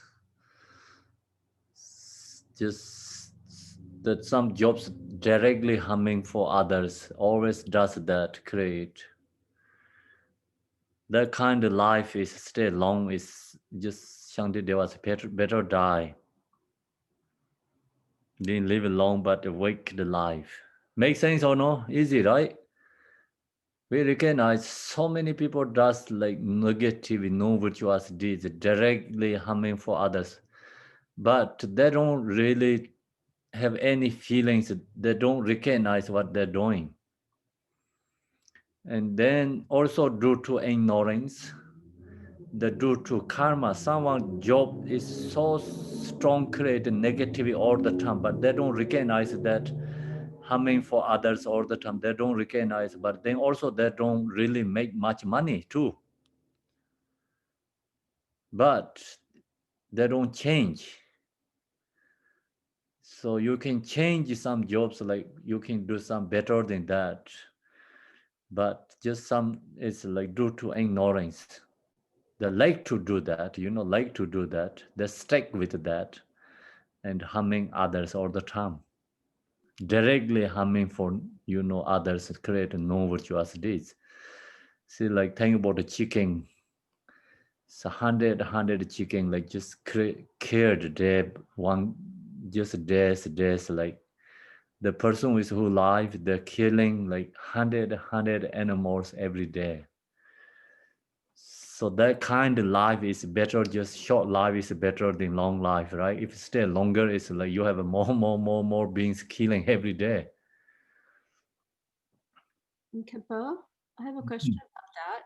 just that some jobs directly harming for others always does that, create that kind of life is stay long, is just Shanti Devas better die than live long but awake the life. Make sense or no? Easy, right? We recognize so many people does like negative, no virtuous deeds directly harming for others, but they don't really have any feelings. They don't recognize what they're doing. And then also due to ignorance, the due to karma, someone job is so strong, create negativity all the time, but they don't recognize that harming for others all the time. They don't recognize, but then also they don't really make much money too. But they don't change. So you can change some jobs, like you can do some better than that. But just some, it's like due to ignorance. They like to do that, like to do that. They stick with that and harming others all the time. Directly harming for, others, create no virtuous deeds. See, like, think about the chicken. It's 100 chicken, like, just cared they one, just days, like, the person with who live, they're killing like 100 animals every day. So that kind of life is better, just short life is better than long life, right? If you stay longer, it's like you have more beings killing every day. Khenpo, I have a question about that.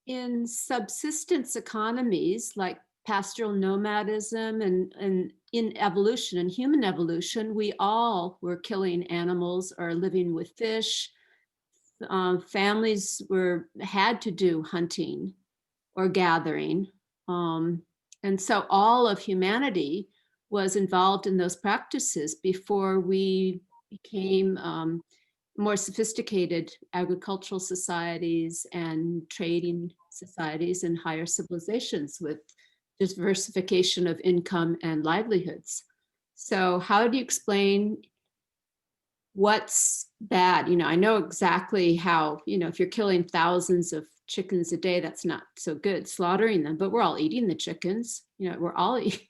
In subsistence economies like pastoral nomadism and in evolution and human evolution, we all were killing animals or living with fish. Families had to do hunting or gathering. And so all of humanity was involved in those practices before we became more sophisticated agricultural societies and trading societies and higher civilizations with diversification of income and livelihoods. So how do you explain what's bad? I know exactly how, if you're killing thousands of chickens a day, that's not so good, slaughtering them, but we're all eating the chickens. We're all eating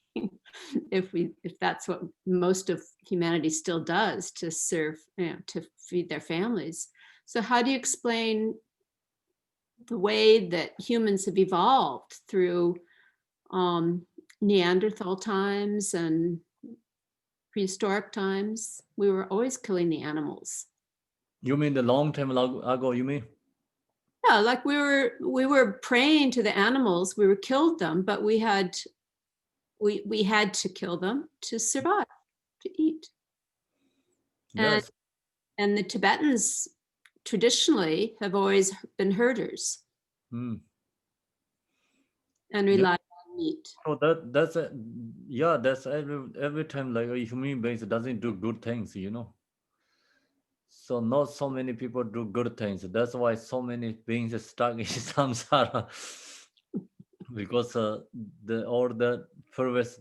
if that's what most of humanity still does to serve, to feed their families. So how do you explain the way that humans have evolved through Neanderthal times and prehistoric times? We were always killing the animals. You mean the long time ago, you mean? Yeah, like we were praying to the animals, we were killed them, but we had to kill them to survive, to eat. Yes. And the Tibetans traditionally have always been herders and rely on meat. So that's every time, like, a human beings doesn't do good things, So not so many people do good things. That's why so many beings are stuck in samsara. Because the previous,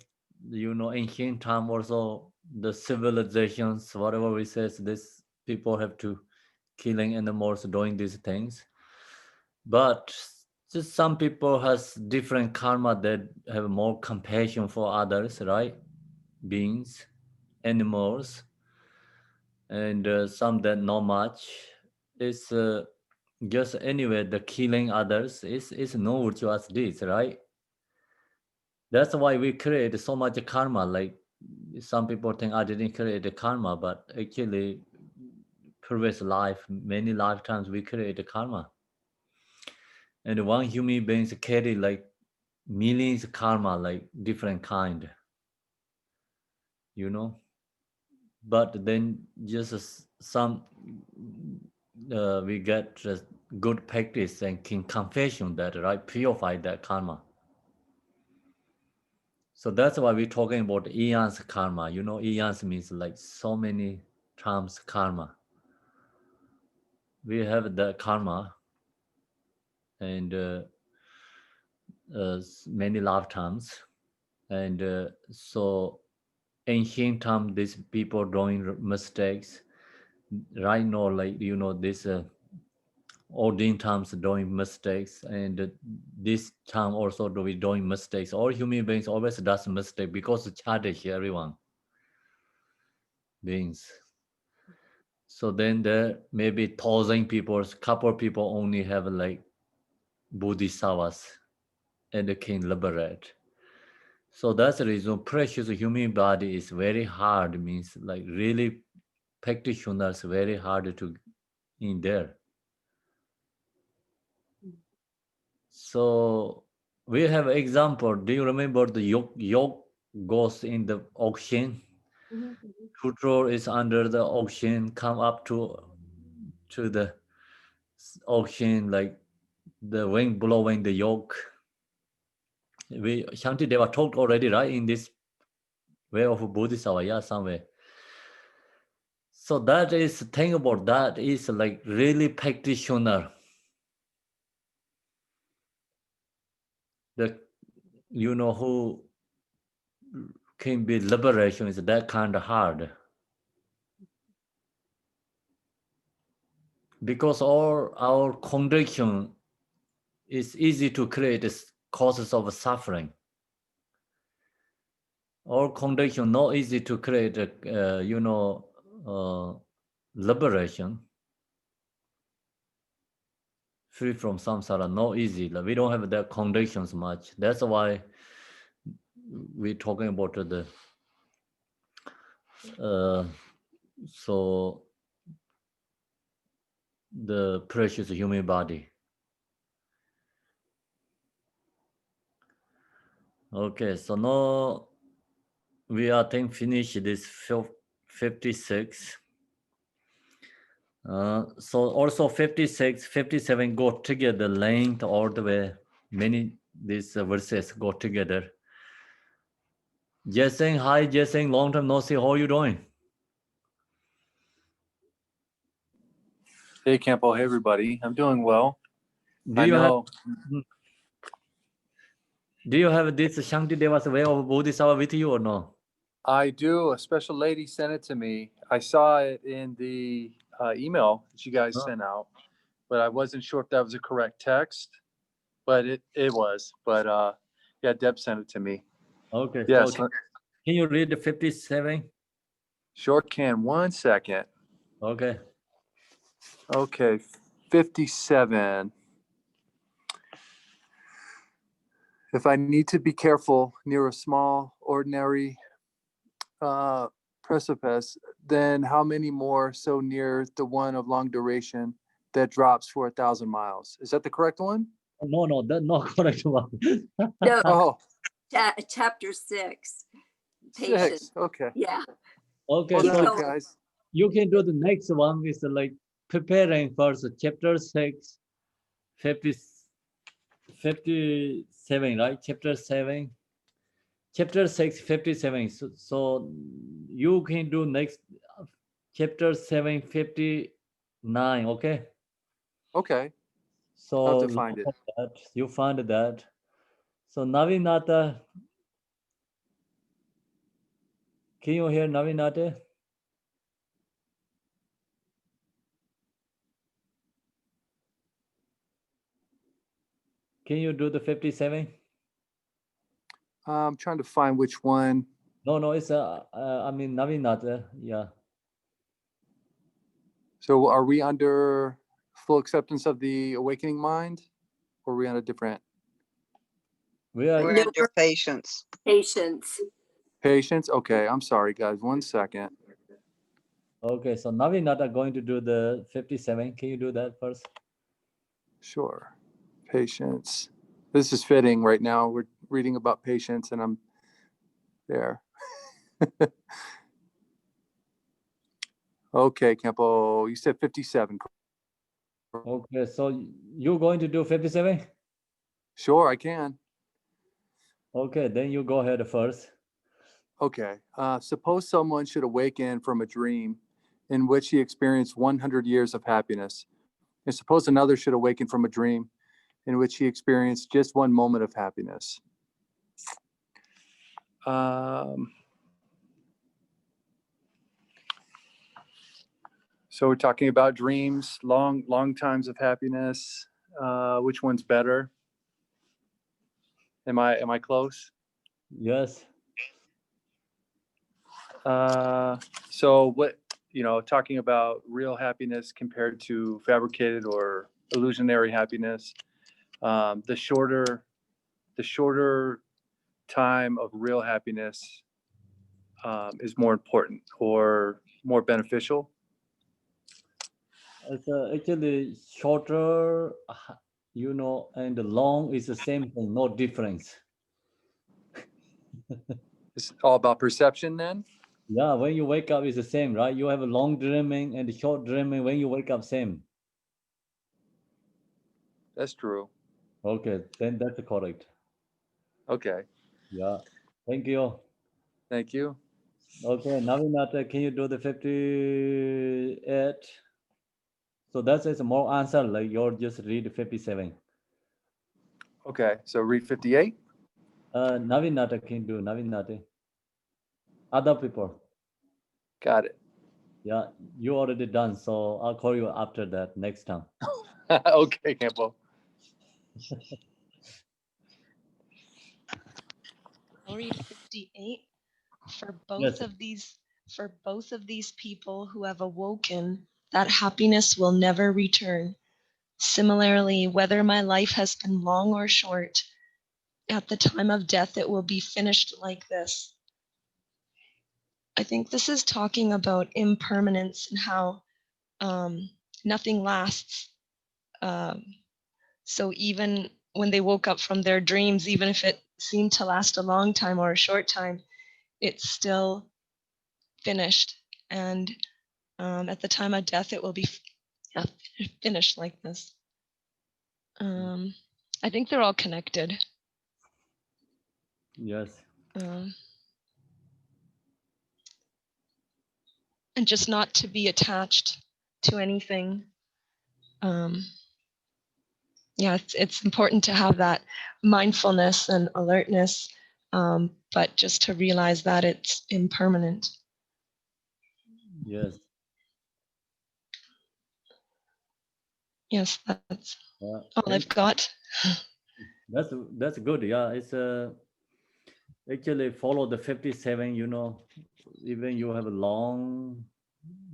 ancient time also, the civilizations, whatever we say, this people have to killing animals, doing these things. But just some people has different karma that have more compassion for others, right? Beings, animals, and some that not much. It's just anyway, the killing others is no virtuous deeds, right? That's why we create so much karma. Like, some people think I didn't create the karma, but actually, previous life, many lifetimes, we create the karma. And one human beings carry like millions karma, like different kind, But then just some we get just good practice and can confession that, right? Purify that karma. So that's why we're talking about eons karma. Eons means like so many times karma. We have the karma and many lifetimes. And so ancient time, these people doing mistakes. Right now, like, this ordinary times doing mistakes. And this time also we doing mistakes. All human beings always does mistake because it's childish, everyone. Beings. So then there may be 1,000 people, couple people only have like bodhisattvas and they can liberate. So that's the reason precious human body is very hard, means like really practitioners very hard to in there. So we have example. Do you remember the yolk goes in the ocean? Tutro is under the ocean, come up to the ocean, like the wind blowing the yolk. We Shanti Deva talked already, right, in this way of Bodhisattva, yeah, somewhere. So that is thing about that is like really practitioner. the who can be liberation is that kind of hard. Because all our condition is easy to create causes of suffering. All condition not easy to create liberation, free from samsara, not easy. Like, we don't have that conditions much. That's why we're talking about the so the precious human body. Okay, so now we are think finish this 56. So also 56, 57 go together, length all the way. Many these verses go together. Jason, hi Jason, long time no see. How are you doing? Hey, Khenpo. Hey, everybody. I'm doing well. Do I you know. have this Shanti Deva's way of Bodhisattva with you or no? I do. A special lady sent it to me. I saw it in the email that you guys sent out, but I wasn't sure if that was a correct text. But it was. But yeah, Deb sent it to me. Okay. Yes. So can you read the 57? Sure can. 1 second. Okay. Okay. 57. If I need to be careful near a small, ordinary precipice, then how many more so near the one of long duration that drops for 1,000 miles? Is that the correct one? No, that's not correct one. No, Oh, chapter 6. Patience. 6. Okay. Yeah. Okay, Well, Keep so going. guys. you can do the next one is like preparing first, chapter 6, 50, 57, right? Chapter 7. Chapter 6, 57. So you can do next chapter 7, 59, okay? Okay. So I'll have to find it. that, you find that. So Navinata, can you hear Navinata? Can you do the 57? I'm trying to find which one. No, it's I mean Navinata, yeah. So are we under full acceptance of the awakening mind, or are we on a different We are We're No, under patience. patience. patience? Okay, I'm sorry, guys. 1 second. okay. So Navinata going to do the 57. Can you do that first? Sure. Patience. This is fitting right now. We're reading about patience, and I'm there. Okay, Khenpo, you said 57. Okay, so you're going to do 57? Sure, I can. Okay, then you go ahead first. Okay. Suppose someone should awaken from a dream in which he experienced 100 years of happiness. And suppose another should awaken from a dream in which he experienced just one moment of happiness. So we're talking about dreams, long times of happiness. Which one's better? Am I close? Yes. So what, talking about real happiness compared to fabricated or illusionary happiness, the shorter time of real happiness is more important or more beneficial. It's actually shorter, and long is the same thing, no difference. It's all about perception then? Yeah, when you wake up, it's the same, right? You have a long dreaming and short dreaming. When you wake up, same. That's true. Okay, then that's correct. Okay. Yeah, thank you. Thank you. Okay, Navinata, can you do the 58? So that's more answer, like you're just read 57. Okay, so read 58. Navinata can do, Navinata. Other people. Got it. Yeah, you already done, so I'll call you after that next time. Okay, Khenpo. I'll read 58. For both Yes. of these people who have awoken, that happiness will never return. Similarly, whether my life has been long or short, at the time of death, it will be finished like this. I think this is talking about impermanence and how nothing lasts. So even when they woke up from their dreams, even if it seemed to last a long time or a short time, it's still finished. And at the time of death, it will be finished like this. I think they're all connected. Yes. And just not to be attached to anything. Yeah, it's important to have that mindfulness and alertness, but just to realize that it's impermanent. Yes. Yes, that's Yeah, all I've got. That's good. Yeah, it's actually follow the 57. You know, even you have a long,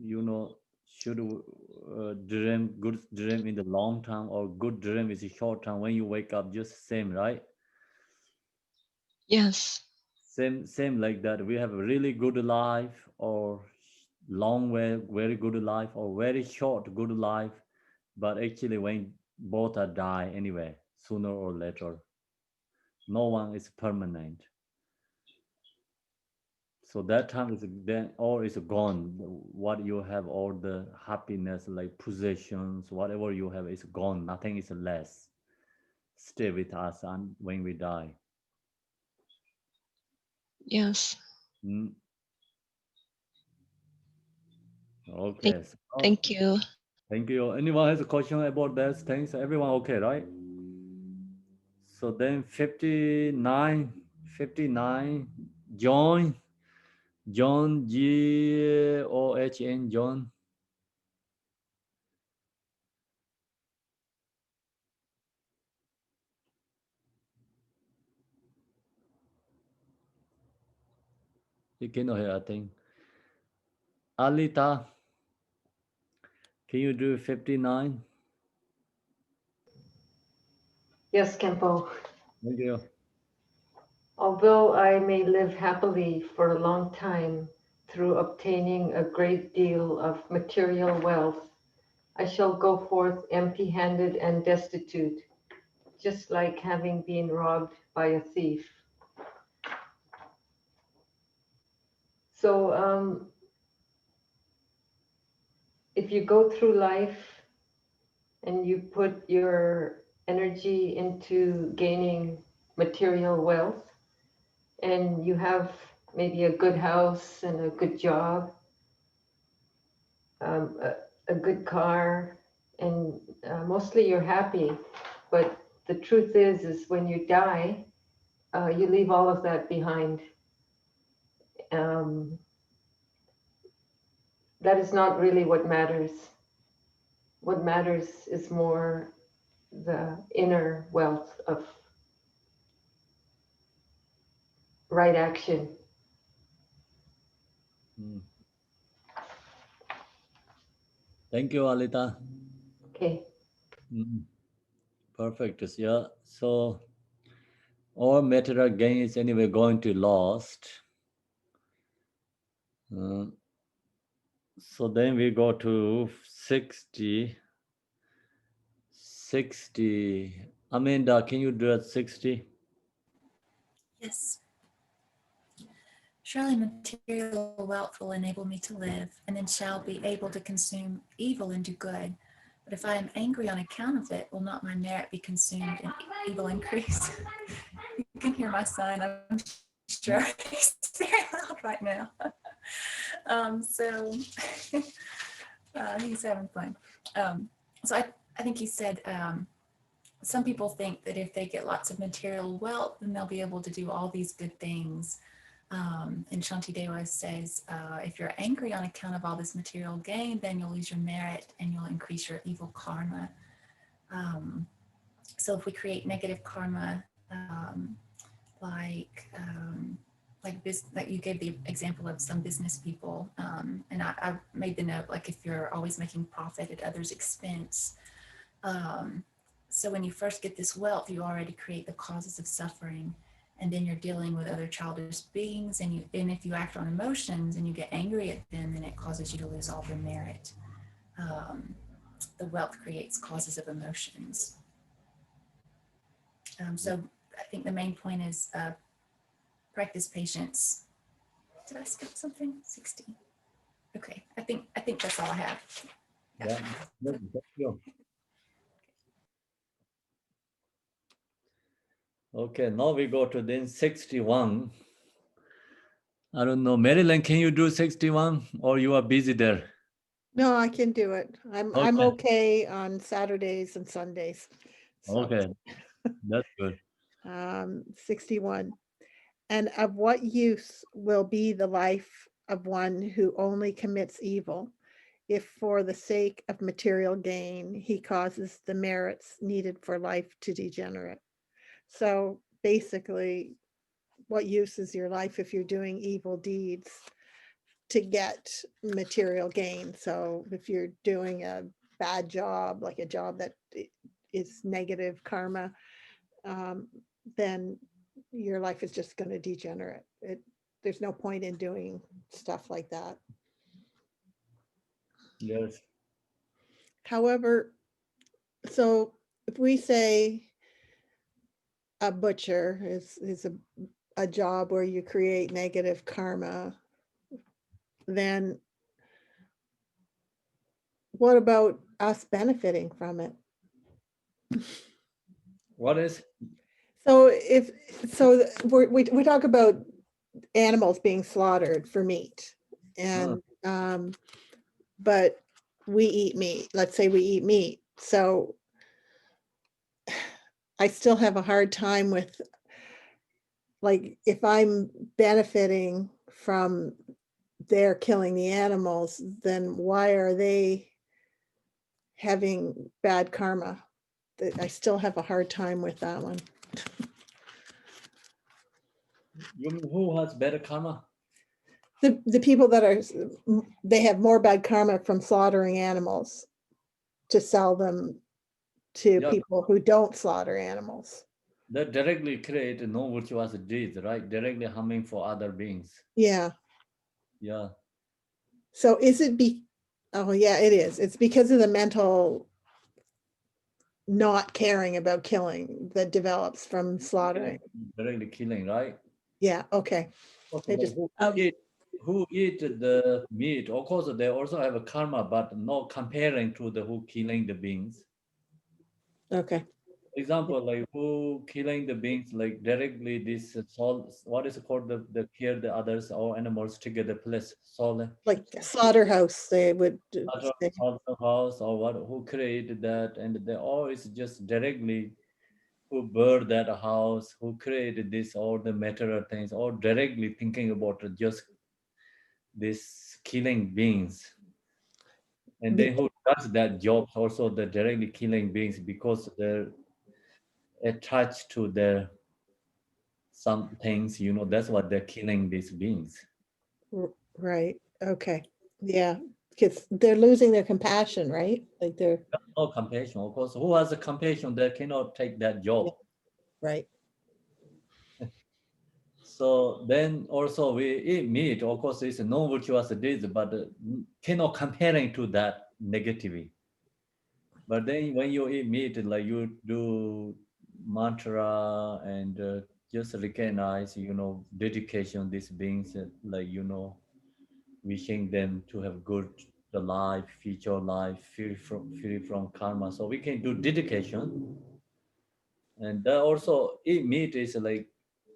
you know, should dream good dream in the long term or good dream is a short term. When you wake up, just same, right? Yes. Same like that. We have a really good life or long way, very good life or very short good life. But actually when both are die anyway, sooner or later. No one is permanent. So that time is then all is gone. What you have, all the happiness, like possessions, whatever you have is gone. Nothing is less. Stay with us and when we die. Yes. Mm. Okay. Thank you. Thank you. Anyone has a question about those things? Everyone okay, right? So then 59, John, John, John. You cannot hear, I think. Alita, can you do 59? Yes, Khenpo. Thank you. Although I may live happily for a long time through obtaining a great deal of material wealth, I shall go forth empty-handed and destitute, just like having been robbed by a thief. So if you go through life and you put your energy into gaining material wealth, and you have maybe a good house and a good job, a good car, and mostly you're happy. But the truth is when you die, you leave all of that behind. That is not really what matters. What matters is more the inner wealth of right action. Thank you, Alita. Okay. Perfect. Yeah. So all material gain is anyway going to lost. So then we go to 60. Amanda, can you do it 60? Yes. Surely material wealth will enable me to live, and then shall be able to consume evil and do good. But if I am angry on account of it, will not my merit be consumed and evil increase? You can hear my son. I'm sure he's very loud right now. He's having fun. So I think he said some people think that if they get lots of material wealth, then they'll be able to do all these good things. And Shantideva says, if you're angry on account of all this material gain, then you'll lose your merit and you'll increase your evil karma. So if we create negative karma, like you gave the example of some business people, and I made the note, like if you're always making profit at others' expense. So when you first get this wealth, you already create the causes of suffering, and then you're dealing with other childish beings, and if you act on emotions and you get angry at them, then it causes you to lose all your merit. The wealth creates causes of emotions. So I think the main point is practice patience. Did I skip something? 60. Okay, I think that's all I have. Yeah. Thank you. Okay, now we go to then 61. I don't know, Marilyn, can you do 61 or you are busy there? No, I can do it. I'm okay on Saturdays and Sundays. So, Okay, that's good. 61. And of what use will be the life of one who only commits evil, if for the sake of material gain, he causes the merits needed for life to degenerate? So basically, what use is your life if you're doing evil deeds to get material gain? So if you're doing a bad job, like a job that is negative karma, then your life is just going to degenerate. There's no point in doing stuff like that. Yes. However, so if we say a butcher is a job where you create negative karma, then what about us benefiting from it? What is? So we talk about animals being slaughtered for meat, and but we eat meat. Let's say we eat meat. So I still have a hard time with, like, if I'm benefiting from their killing the animals, then why are they having bad karma? I still have a hard time with that one. You mean who has better karma? The people that they have more bad karma from slaughtering animals to sell them to people who don't slaughter animals. That directly create no virtuous deeds, right? Directly harming for other beings. Yeah. Yeah. So is it oh yeah, it is. It's because of the mental not caring about killing that develops from slaughtering. Directly killing, right? Yeah, okay. Okay, who eat the meat, of course they also have a karma, but not comparing to the who killing the beings. Okay. Example, like who killing the beings, like directly this soul, what is it called, the kill the others or animals together place soul, like slaughterhouse, they would slaughterhouse or what, who created that, and they always just directly who burned that house, who created this, all the material things, or directly thinking about just this killing beings. And then who does that job also the directly killing beings because they're attached to their some things, you know, that's what they're killing these beings. Right. Okay. Yeah. Because they're losing their compassion, right? Like they're no compassion, of course. Who has the compassion that cannot take that job? Right. So then also we eat meat, of course, it's no virtuous deeds, but cannot comparing to that negativity. But then when you eat meat, like you do mantra and just recognize, you know, dedication, these beings, like, you know, wishing them to have good the life, future life, free from karma. So we can do dedication. And that also eat meat is like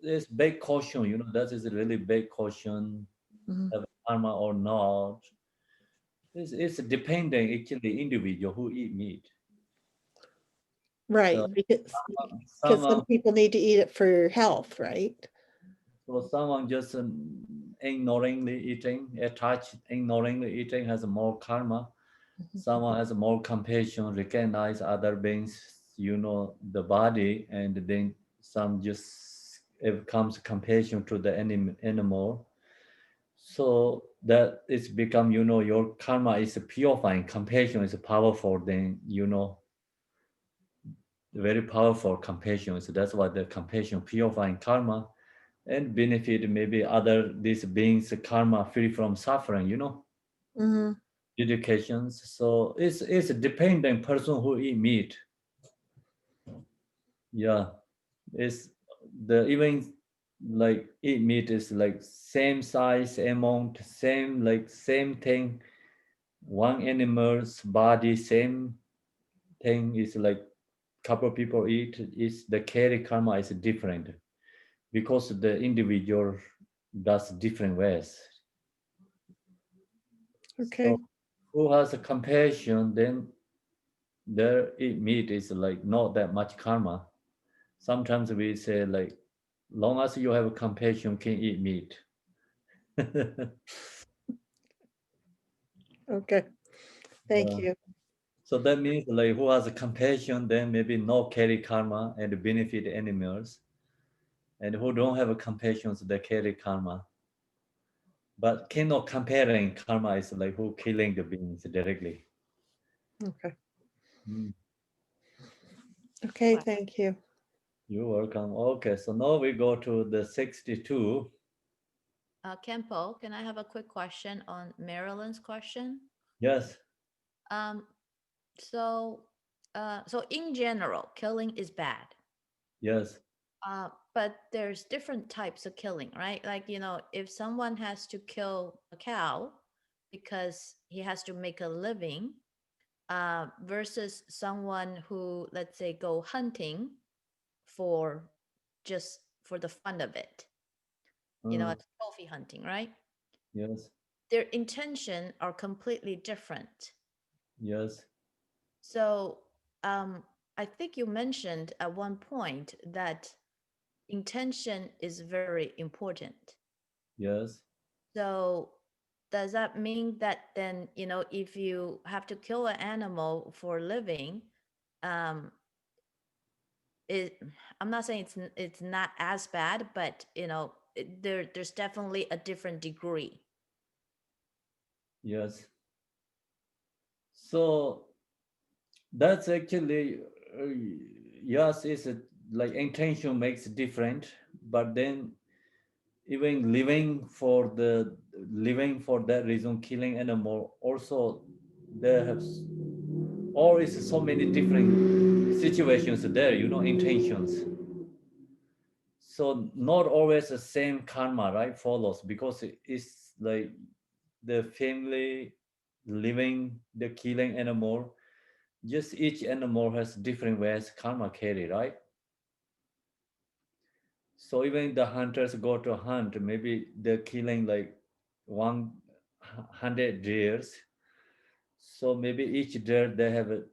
this big caution, you know, that is a really big caution, have karma or not. It's depending actually individual who eat meat. Right, So because some someone, people need to eat it for health, right? so someone just ignoringly eating, attached, ignoringly eating has more karma. Someone has more compassion, recognize other beings, the body, and then some just it comes compassion to the animal. So that it's become, your karma is purifying, compassion is powerful, then, very powerful compassion. So that's why the compassion purifying karma and benefit maybe other these beings karma free from suffering, Mm-hmm. educations. So it's a dependent person who eat meat. Yeah, it's the even like eat meat is like same size, amount, same thing. One animal's body, same thing is like couple people eat. Is the carry karma is different because the individual does different ways. Okay. So who has a compassion, then their eat meat is like not that much karma. Sometimes we say like, long as you have compassion, can eat meat. Okay. Thank Yeah. you. So that means like who has a compassion, then maybe no carry karma and benefit animals. And who don't have a compassion, so they carry karma. But cannot comparing karma is like who killing the beings directly. Okay. Mm. Okay, thank you. You're welcome. Okay, so now we go to the 62. Kempo, can I have a quick question on Marilyn's question? Yes. Um, so, so in general, killing is bad. Yes. But there's different types of killing, right? Like, if someone has to kill a cow because he has to make a living, versus someone who, let's say, go hunting for just for the fun of it, like trophy hunting, right? Yes. Their intention are completely different. Yes. So I think you mentioned at one point that intention is very important. Yes. So does that mean that then, if you have to kill an animal for a living, um, I'm not saying it's not as bad, but there's definitely a different degree. Yes. So that's actually yes, it's like intention makes different, but then even living for that reason, killing animal also there have or is so many different situations there, intentions. So not always the same karma, right, follows because it's like the family living the killing animal, just each animal has different ways karma carry, right? So even the hunters go to hunt, maybe they're killing like 100 deers. So maybe each deer they have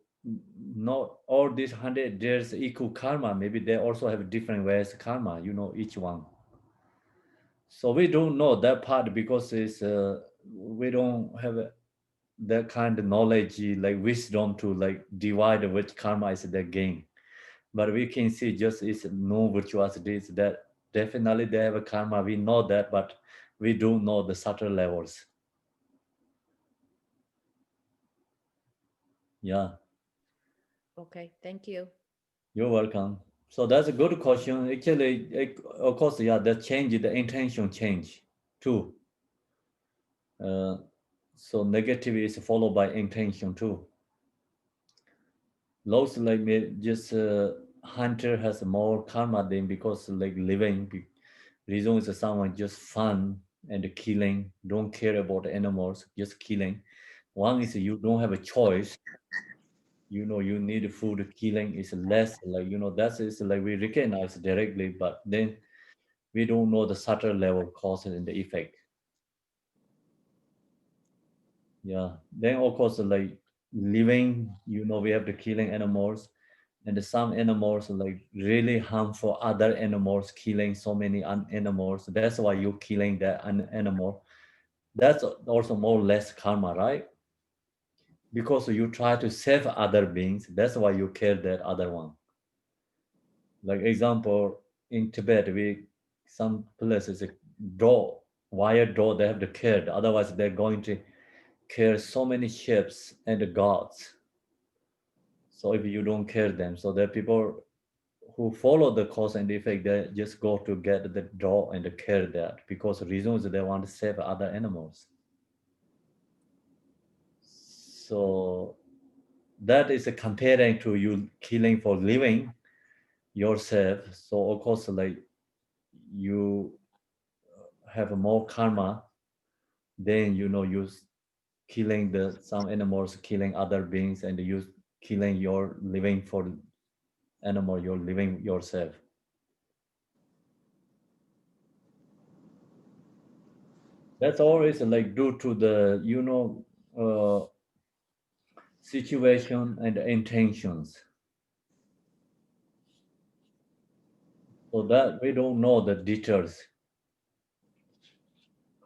not all these 100 deers equal karma. Maybe they also have different ways karma, each one. So we don't know that part because we don't have that kind of knowledge, like wisdom to like divide which karma is their gain. But we can see just it's no virtuosities that definitely they have a karma. We know that, but we don't know the subtle levels. Yeah. Okay, thank you. You're welcome. So that's a good question. Actually, of course, yeah, the change, the intention change too. So negative is followed by intention too. Those like me, just hunter has more karma than because like living. Reason is someone just fun and killing, don't care about animals, just killing. One is you don't have a choice. You need food. Killing is less like that is like we recognize directly, but then we don't know the subtle level causes and the effect. Yeah. Then of course like living, we have the killing animals. And some animals like really harmful other animals, killing so many animals. That's why you're killing that animal. That's also more or less karma, right? Because you try to save other beings. That's why you kill that other one. Like example, in Tibet, some places a door, wire door, they have to kill. Otherwise, they're going to kill so many ships and the gods. So if you don't kill them, so there are people who follow the cause and effect, they just go to get the draw and kill that because the reason is they want to save other animals. So that is a comparing to you killing for living yourself. So of course, like you have more karma, then you killing some animals, killing other beings, and you killing your living for animal, you're living yourself. That's always like due to the situation and intentions. So that we don't know the details,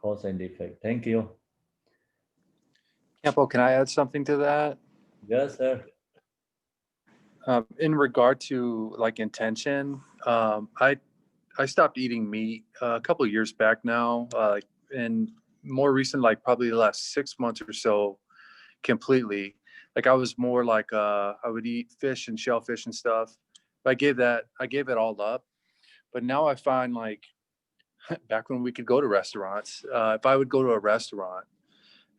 cause and effect. Thank you. Khenpo, can I add something to that? Yes, sir. In regard to like intention, I stopped eating meat a couple of years back now, and more recent, like probably the last 6 months or so, completely. Like I was more like I would eat fish and shellfish and stuff. I gave it all up. But now I find like back when we could go to restaurants, if I would go to a restaurant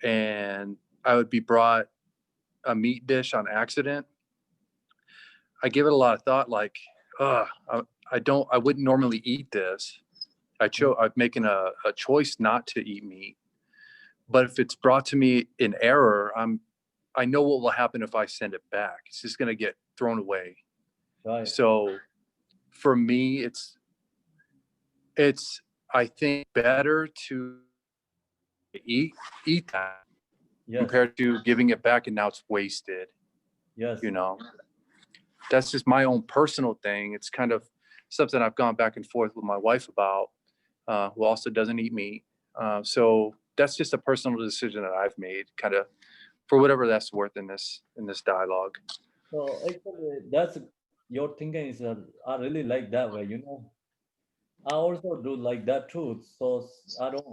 and I would be brought a meat dish on accident, I give it a lot of thought. Like, I wouldn't normally eat this. I'm making a choice not to eat meat. But if it's brought to me in error, I know what will happen if I send it back. It's just going to get thrown away. Right. So for me, it's I think better to eat that compared to giving it back and now it's wasted. Yes. That's just my own personal thing. It's kind of something I've gone back and forth with my wife about, who also doesn't eat meat. So that's just a personal decision that I've made, kind of for whatever that's worth in this dialogue. So actually, that's your thinking is I really like that way. I also do like that too. So I don't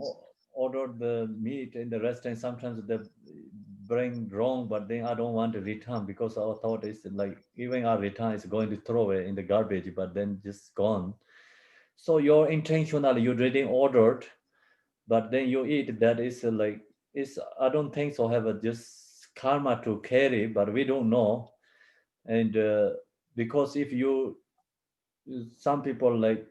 order the meat in the restaurant. Sometimes they bring wrong, but then I don't want to return because our thought is like even our return is going to throw it in the garbage, but then just gone. So your intentionally you already ordered, but then you eat. That is like I don't think so. Have a just karma to carry, but we don't know. And because if some people like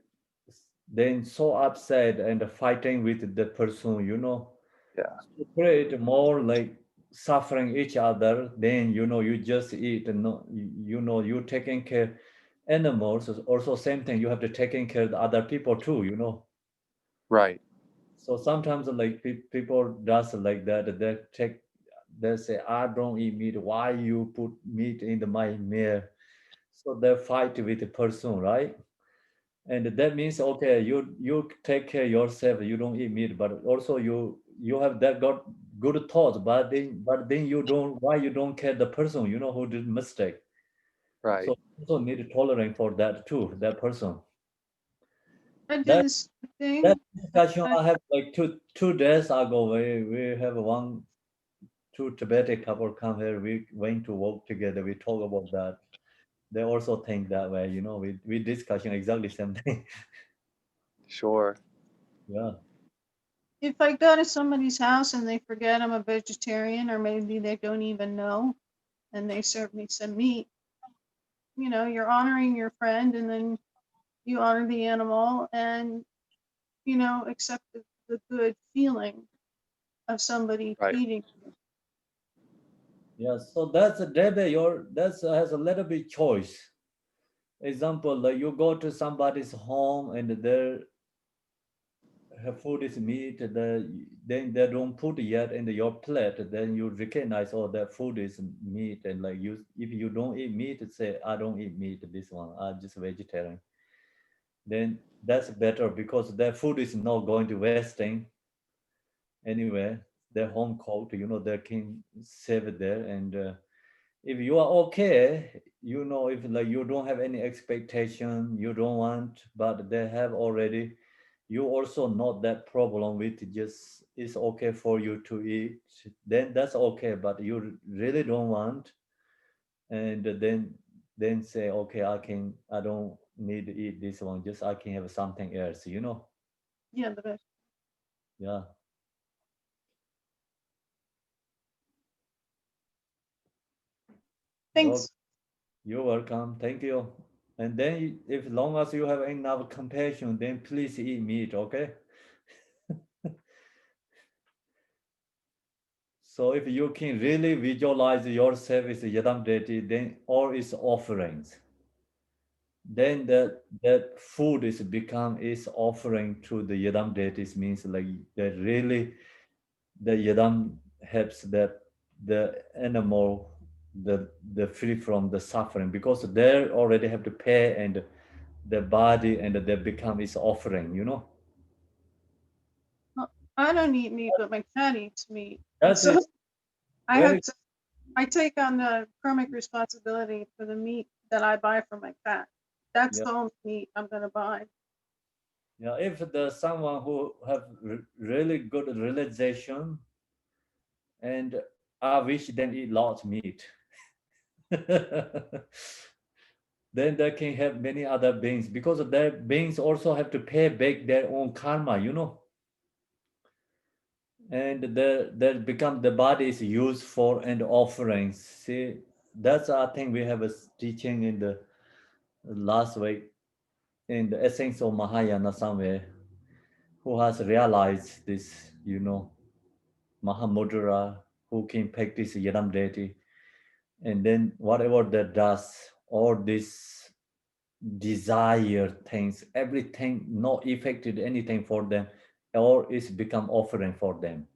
then so upset and fighting with the person, to create more like suffering each other, then you just eat and you taking care animals. Also same thing, you have to taking care of the other people too. Right. So sometimes like people does like that, they say I don't eat meat, why you put meat in my meal? So they fight with the person, right? And that means okay, you take care yourself, you don't eat meat, but also you have that got good thoughts, but then you don't, why you don't care the person who did mistake? Right. So also need to tolerate for that too, that person. I did That this thing. that discussion I have like two days ago. We have two Tibetan couple come here. We went to work together. We talk about that. They also think that way. We discussion exactly same thing. Sure. Yeah. If I go to somebody's house and they forget I'm a vegetarian, or maybe they don't even know, and they serve me some meat, you're honoring your friend, and then you honor the animal, and accept the good feeling of somebody feeding you. Yeah, so that's a that's has a little bit choice. Example, like you go to somebody's home and they're have food is meat, then they don't put yet in your plate, then you recognize, oh, that food is meat. And like you, if you don't eat meat, say, I don't eat meat, this one, I'm just vegetarian. Then that's better because their food is not going to wasting anyway. They're home cooked, they can save it there. And if you are okay, if like you don't have any expectation, you don't want, but they have already, you also not that problem with just it's okay for you to eat, then that's okay. But you really don't want, and then say, okay, I don't need to eat this one, just I can have something else. Yeah, the best. Yeah. Well, Thanks. you're welcome. Thank you. And then if long as you have enough compassion, then please eat meat, okay? So if you can really visualize yourself as a Yadam deity, then all is offerings. Then that food is become is offering to the Yadam deities, means like that really the Yadam helps that the animal the free from the suffering, because they already have to pay, and the body and they become its offering. Well, I don't eat meat, but my cat eats meat. And That's so it. Very I take on the karmic responsibility for the meat that I buy for my cat. That's yeah. the only meat I'm going to buy. Yeah, if there's someone who have really good realization, and I wish them eat lots meat, then they can have many other beings, because their beings also have to pay back their own karma, and that become the body is used for and offerings. See, that's I think we have a teaching in the last week in the essence of Mahayana somewhere, who has realized this, Mahamudra, who can practice Yadam deity, and then whatever that does, all these desire things, everything not affected anything for them, or it's become offering for them.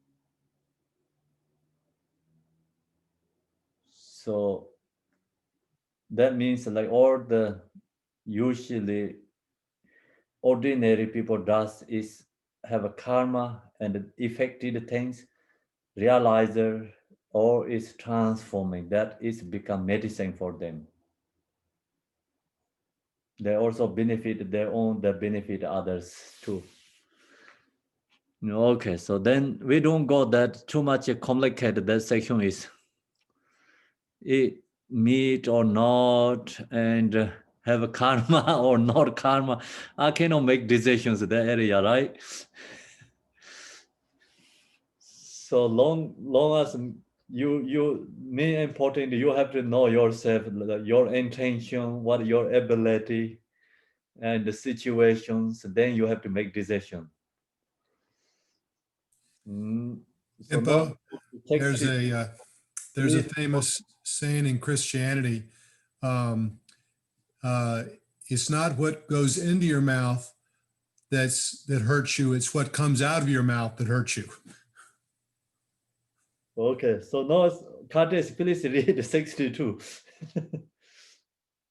So that means like all the usually ordinary people does is have a karma and affected things, realizer, or is transforming, that is become medicine for them. They also benefit their own, they benefit others too. Okay, so then we don't go that too much complicated. That section is eat meat or not, and have a karma or not karma. I cannot make decisions in that area, right? So long as you me important, you have to know yourself, your intention, what your ability, and the situations. Then you have to make decision. So Khenpo, takes there's a famous saying in Christianity. Um, it's not what goes into your mouth that hurts you. It's what comes out of your mouth that hurts you. Okay, so now Curtis, please read 62.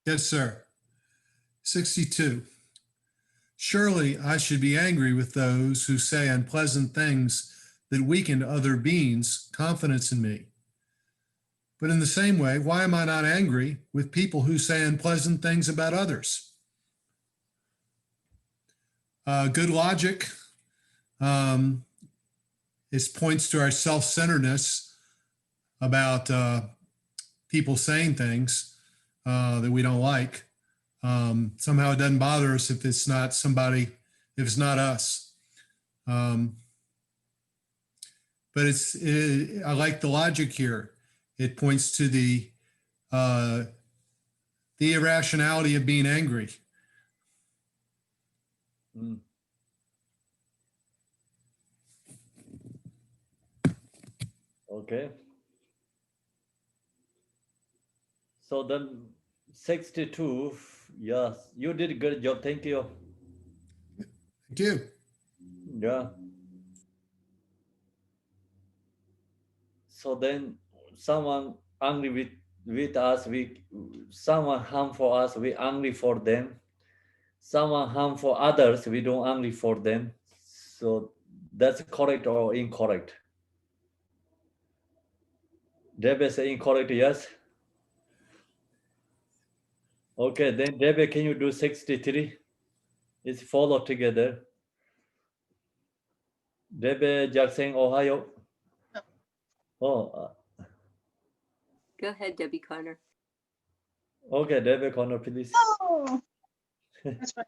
Yes, sir. 62. Surely I should be angry with those who say unpleasant things that weaken other beings' confidence in me. But in the same way, why am I not angry with people who say unpleasant things about others? Good logic. It points to our self-centeredness about people saying things that we don't like. Somehow it doesn't bother us if it's not somebody, if it's not us. But I like the logic here. It points to the irrationality of being angry. Okay. So then 62, yes, you did a good job. Thank you. Thank you. Yeah. So then someone angry with us, someone harm for us, we angry for them. Someone harm for others, we don't angry for them. So that's correct or incorrect? Debbie say incorrect, yes? Okay, then Debbie, can you do 63? It's follow together. Debbie Jackson, Ohio. Oh, Go ahead, Debbie Connor. okay, Debbie Connor, please. Oh, that's right.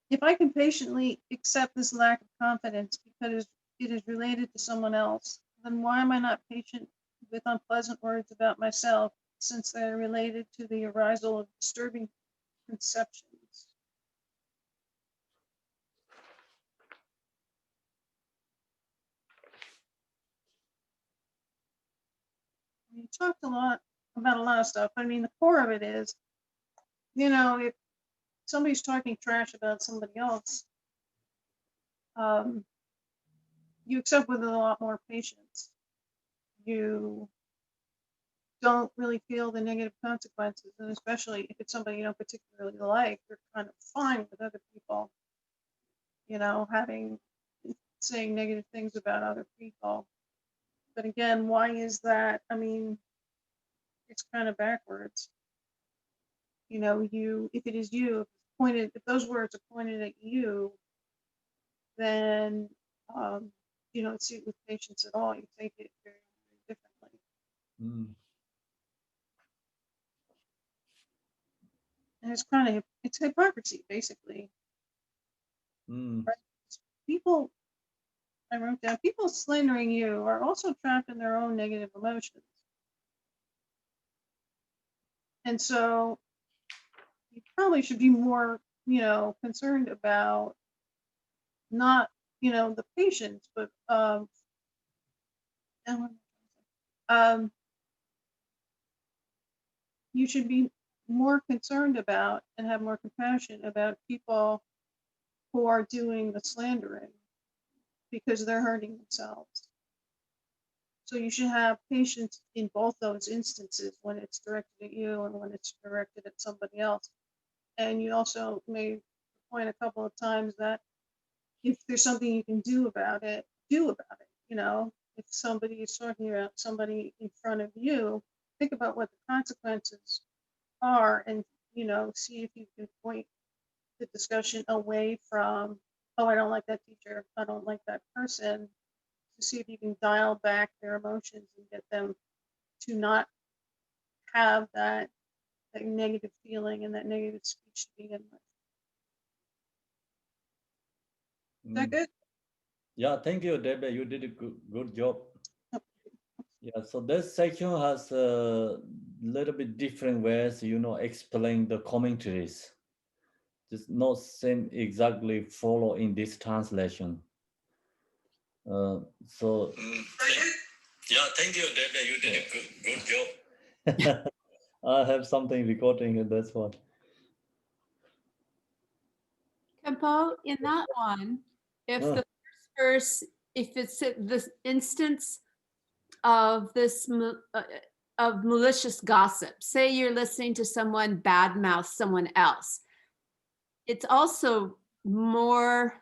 If I can patiently accept this lack of confidence because it is related to someone else, then why am I not patient with unpleasant words about myself since they are related to the arisal of disturbing conceptions? You talked a lot about a lot of stuff. I mean, the core of it is, if somebody's talking trash about somebody else, you accept with a lot more patience. You don't really feel the negative consequences, and especially if it's somebody you don't particularly like, you're kind of fine with other people, saying negative things about other people. But again, why is that? I mean, it's kind of backwards. If it is you, if those words are pointed at you, then you don't see it with patience at all. You take it very, very differently. Mm. And it's hypocrisy, basically. Mm. Right? People, I wrote down, people slandering you are also trapped in their own negative emotions. And so you probably should be more, concerned about not, the patients, but you should be more concerned about and have more compassion about people who are doing the slandering because they're hurting themselves. So you should have patience in both those instances, when it's directed at you and when it's directed at somebody else. And you also made the point a couple of times that if there's something you can do about it, do about it. If somebody is talking about somebody in front of you, think about what the consequences are, and see if you can point the discussion away from, oh, I don't like that teacher, I don't like that person, to see if you can dial back their emotions and get them to not have that negative feeling and that negative speech to begin with. Is that good? Yeah, thank you, Debbie. You did a good job. Yeah, so this section has a little bit different ways, explain the commentaries. Just not same exactly follow in this translation. So yeah, thank you, Debbie. You did a good job. I have something recording, and that's what. Khenpo, in that one, if the first verse, if it's the instance of this of malicious gossip, say you're listening to someone badmouth someone else, it's also more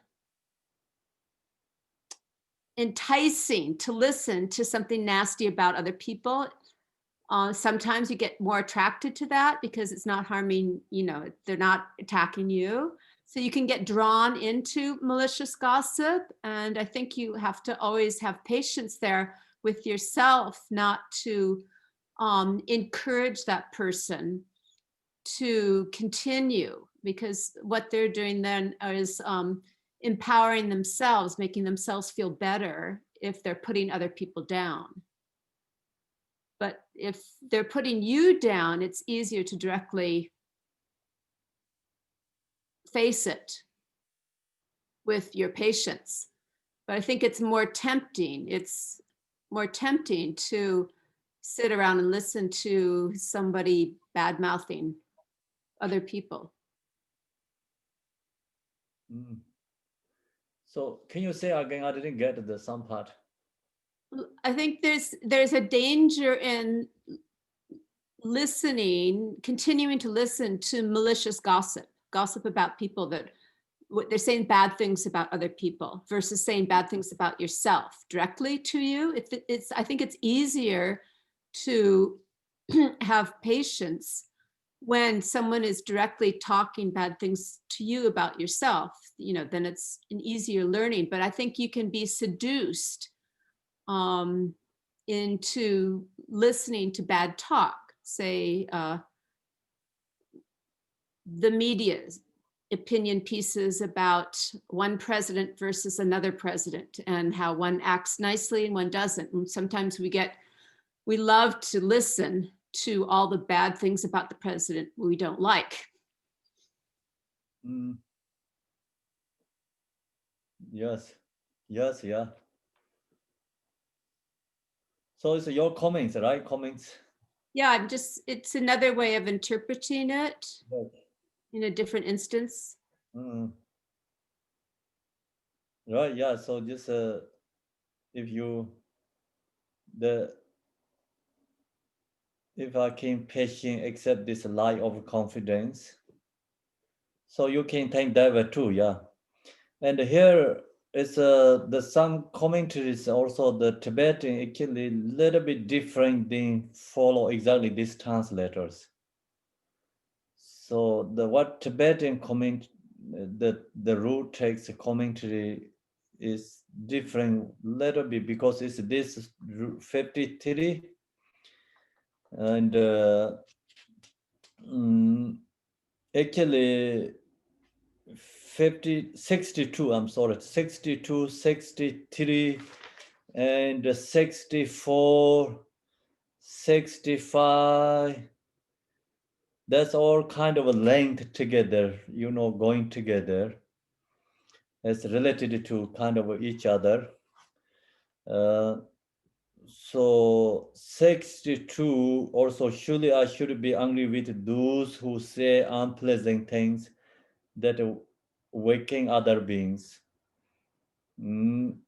enticing to listen to something nasty about other people. Sometimes you get more attracted to that because it's not harming, they're not attacking you. So you can get drawn into malicious gossip. And I think you have to always have patience there with yourself, not to encourage that person to continue, because what they're doing then is empowering themselves, making themselves feel better if they're putting other people down. But if they're putting you down, it's easier to directly face it with your patience. But I think it's more tempting. It's more tempting to sit around and listen to somebody bad-mouthing other people. Mm. So can you say again? I didn't get the some part. I think there's a danger in listening, continuing to listen to malicious gossip about people that they're saying bad things about other people versus saying bad things about yourself directly to you. I think it's easier to have patience when someone is directly talking bad things to you about yourself, then it's an easier learning. But I think you can be seduced into listening to bad talk, say the media's opinion pieces about one president versus another president and how one acts nicely and one doesn't. And sometimes we love to listen to all the bad things about the president we don't like. Yes, yeah. So it's your comments, right? Comments. Yeah, it's another way of interpreting it in a different instance. Right, yeah. So just if I can patient accept this light of confidence, so you can think that way too, yeah. And here is the some commentaries also the Tibetan actually little bit different than follow exactly these translators. So what Tibetan comment the root text commentary is different little bit because it's this 53 and actually 62, I'm sorry, 62, 63 and 64, 65. That's all kind of a length together, going together. It's related to kind of each other. So 62 also surely I should be angry with those who say unpleasant things that waking other beings. Then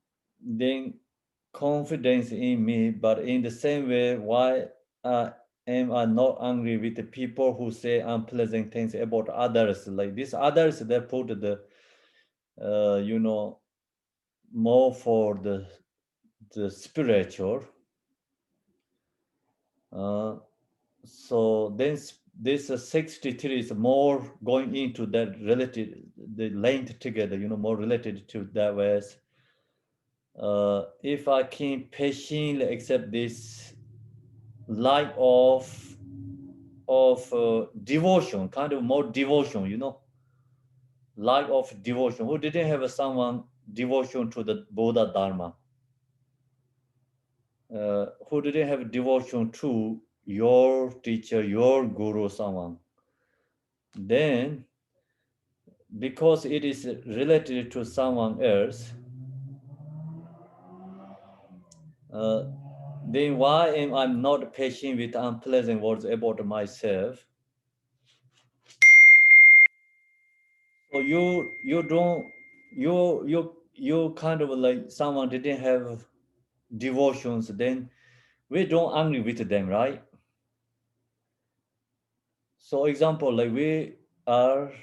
confidence in me, but in the same way, why am I not angry with the people who say unpleasant things about others? Like these others, they put the more for the spiritual. So then this 63 is more going into that related, the length together, more related to that ways. If I can patiently accept this light of devotion, kind of more devotion, light of devotion. Who didn't have someone devotion to the Buddha Dharma? Who didn't have devotion to your teacher, your guru, someone? Then, because it is related to someone else, then why am I not patient with unpleasant words about myself? So you kind of like someone didn't have devotions, then we don't angry with them, right? So example, like we are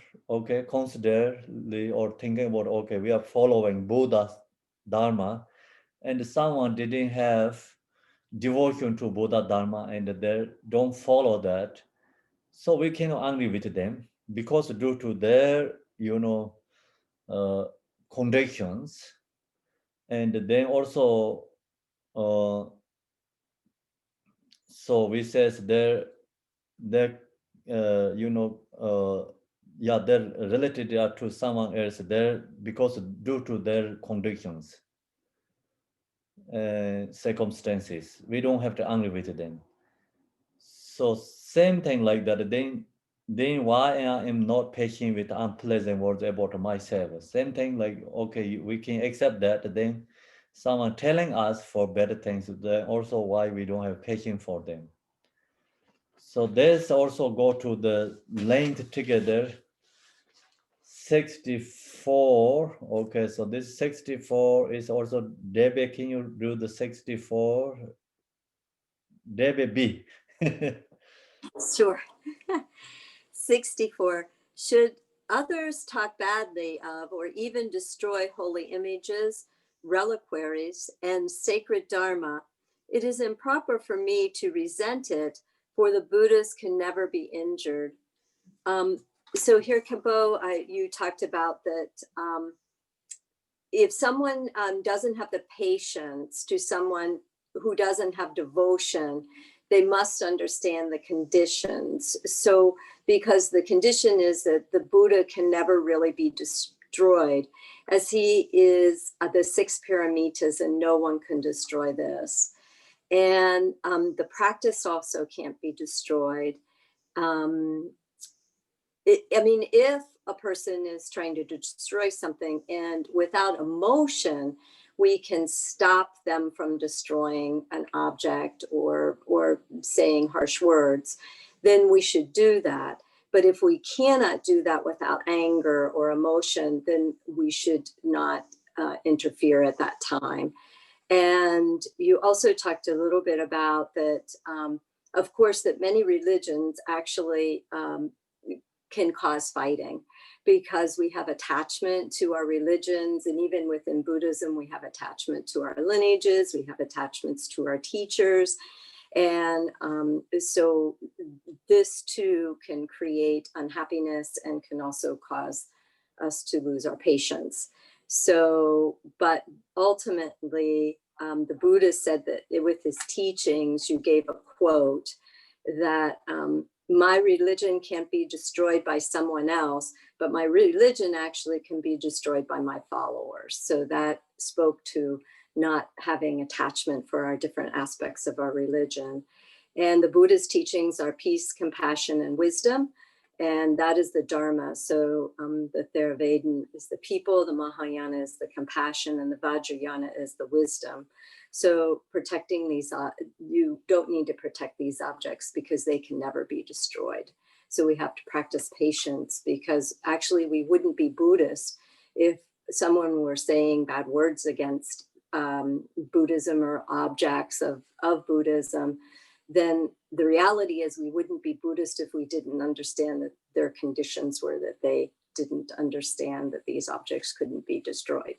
consider or thinking about we are following Buddha's Dharma, and someone didn't have devotion to Buddha Dharma and they don't follow that, so we cannot angry with them because due to their conditions, and then also so we says they're they're related to someone else there because due to their conditions circumstances, we don't have to angry with them. So same thing like that, then why I am not patient with unpleasant words about myself? Same thing like, okay, we can accept that, then someone telling us for better things, then also why we don't have patience for them. So this also go to the length together 64. Okay, so this 64 is also Debbie. Can you do the 64? Debbie B. Sure. 64. Should others talk badly of or even destroy holy images, reliquaries, and sacred dharma, it is improper for me to resent it, for the Buddhas can never be injured. So here, Khenpo, you talked about that if someone doesn't have the patience to someone who doesn't have devotion, they must understand the conditions. So because the condition is that the Buddha can never really be destroyed, as he is the 6 paramitas and no one can destroy this. And the practice also can't be destroyed. If a person is trying to destroy something and without emotion, we can stop them from destroying an object or saying harsh words, then we should do that. But if we cannot do that without anger or emotion, then we should not interfere at that time. And you also talked a little bit about that, of course, that many religions actually can cause fighting because we have attachment to our religions. And even within Buddhism, we have attachment to our lineages, we have attachments to our teachers. And so this too can create unhappiness and can also cause us to lose our patience. So, but ultimately, the Buddha said that with his teachings, you gave a quote that my religion can't be destroyed by someone else, but my religion actually can be destroyed by my followers. So that spoke to not having attachment for our different aspects of our religion. And the Buddha's teachings are peace, compassion, and wisdom. And that is the Dharma. So the Theravada is the people, the Mahayana is the compassion, and the Vajrayana is the wisdom. So protecting these, you don't need to protect these objects because they can never be destroyed. So we have to practice patience because actually we wouldn't be Buddhist if someone were saying bad words against Buddhism or objects of Buddhism. Then the reality is we wouldn't be Buddhist if we didn't understand that their conditions were that they didn't understand that these objects couldn't be destroyed.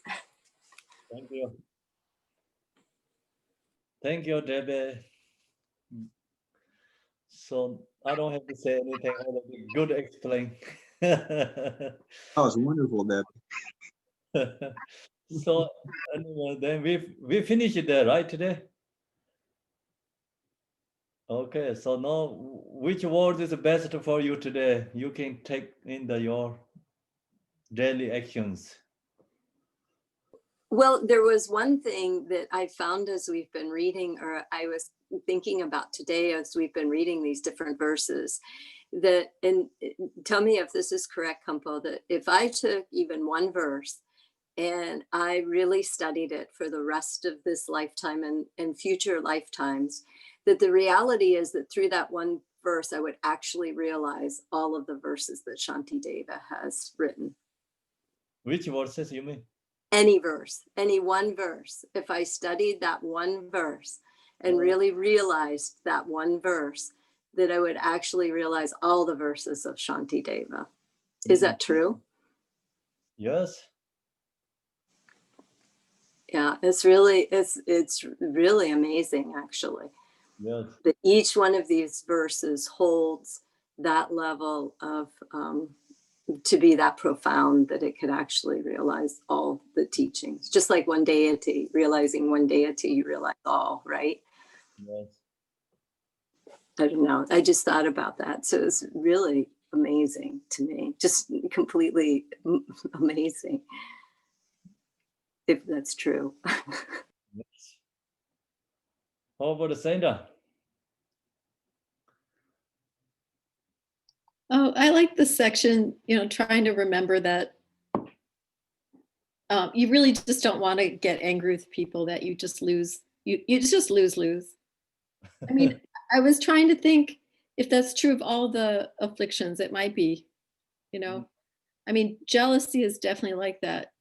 Thank you. Thank you, Debbie. So I don't have to say anything. All of it good explain. That was wonderful, Debbie. So anyway, then we finish it there, right, today? Okay, so now which word is best for you today? You can take in your daily actions. Well, there was one thing that I found as we've been reading, or I was thinking about today as we've been reading these different verses, that, and tell me if this is correct, Khenpo, that if I took even one verse and I really studied it for the rest of this lifetime and future lifetimes, that the reality is that through that one verse, I would actually realize all of the verses that Shantideva has written. Which verses you mean? Any verse, any one verse. If I studied that one verse and really realized that one verse, that I would actually realize all the verses of Shantideva. Is that true? Yes. Yeah, it's really amazing, actually. Yes. That each one of these verses holds that level of to be that profound that it could actually realize all the teachings. Just like one deity, realizing one deity, you realize all, right? Yes. I don't know. I just thought about that. So it's really amazing to me, just completely amazing, if that's true. Yes. How about Sandra? Oh, I like the section, trying to remember that you really just don't want to get angry with people that you just lose. You just lose. I mean, I was trying to think if that's true of all the afflictions. It might be, I mean, jealousy is definitely like that,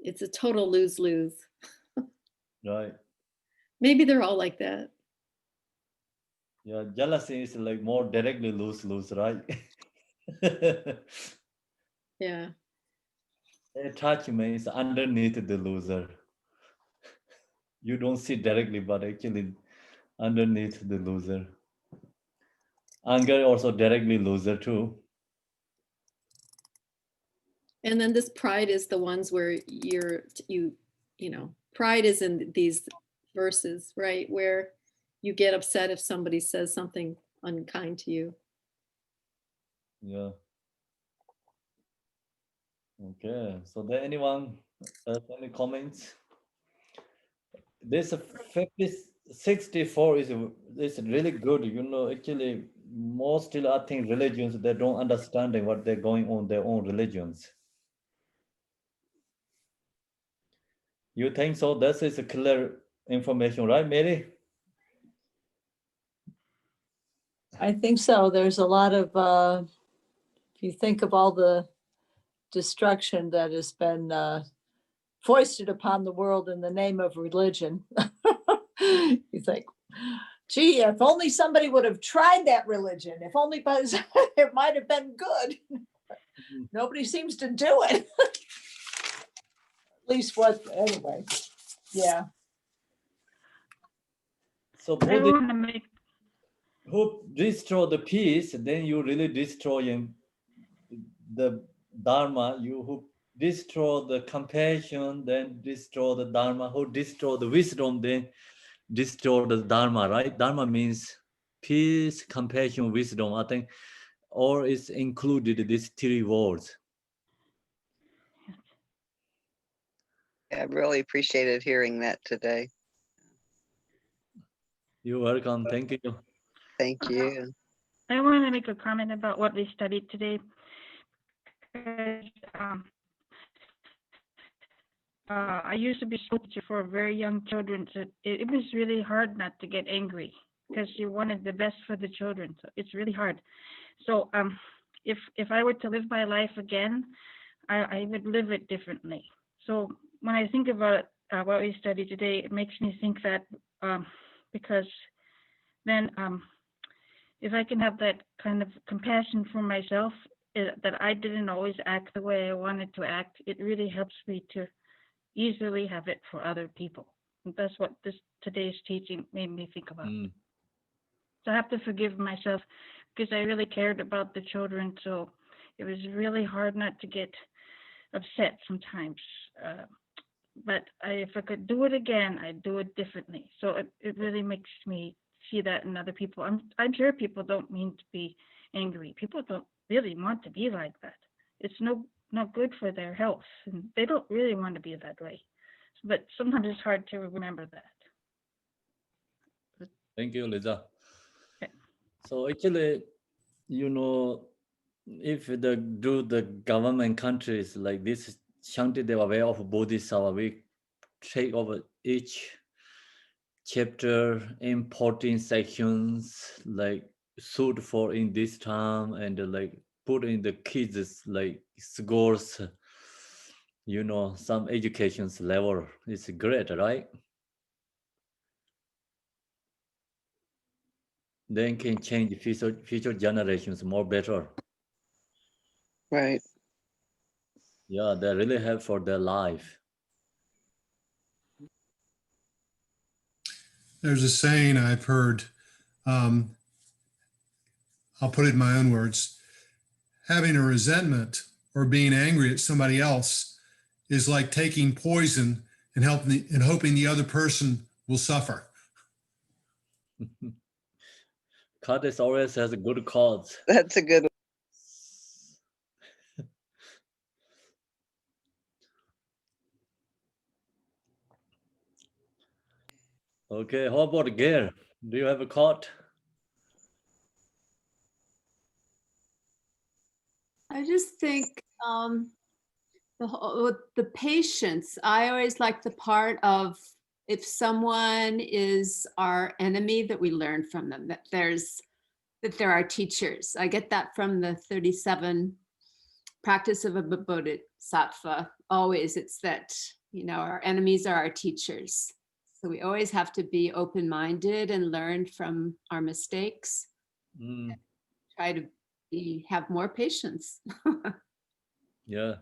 it's a total lose-lose. Right. Maybe they're all like that. Yeah, jealousy is like more directly lose-lose, right? Yeah. Attachment is underneath the loser. You don't see directly, but actually underneath the loser. Anger also directly loser too. And then this pride is the ones where pride is in these verses, right? Where you get upset if somebody says something unkind to you. Yeah. Okay. So there anyone any comments? This 64 is really good. Actually, most still I think religions they don't understanding what they're going on their own religions. You think so? This is a clear information, right, Mary? I think so. There's a lot of, if you think of all the destruction that has been foisted upon the world in the name of religion, you think, gee, if only somebody would have tried that religion, if only because it might have been good. Nobody seems to do it. At least anyway, yeah. So I want to make who destroy the peace, then you really destroying the Dharma. You who destroy the compassion, then destroy the Dharma. Who destroy the wisdom, then destroy the Dharma, right? Dharma means peace, compassion, wisdom. I think all is included these three words. I really appreciated hearing that today. You're welcome. Thank you. Thank you. I want to make a comment about what we studied today. I used to be a teacher for very young children, so it was really hard not to get angry because you wanted the best for the children. So it's really hard. So if I were to live my life again, I would live it differently. So when I think about what we studied today, it makes me think that because then if I can have that kind of compassion for myself, that I didn't always act the way I wanted to act, it really helps me to easily have it for other people. And that's what today's teaching made me think about. So I have to forgive myself because I really cared about the children. So it was really hard not to get upset sometimes. But if I could do it again, I'd do it differently. So it really makes me see that in other people. I'm sure people don't mean to be angry. People don't really want to be like that. It's not good for their health, and they don't really want to be that way. But sometimes it's hard to remember that. Thank you, Lisa. Okay. So actually, if the government countries like this, Shantideva way of Bodhisattva, we take over each chapter in 14 sections, like suit for in this time, and like put in the kids like scores, some education's level. It's great, right? Then can change future generations more better. Right. Yeah, they really help for their life. There's a saying I've heard, I'll put it in my own words, having a resentment or being angry at somebody else is like taking poison and hoping the other person will suffer. Curtis always has a good cause. That's a good one. Okay, how about Gail? Do you have a quote? I just think the patience. I always like the part of if someone is our enemy, that we learn from them, that there's that there are teachers. I get that from the 37 practice of a Bodhisattva. Always, it's that, you know, our enemies are our teachers. So we always have to be open-minded and learn from our mistakes. Try to have more patience. Yeah.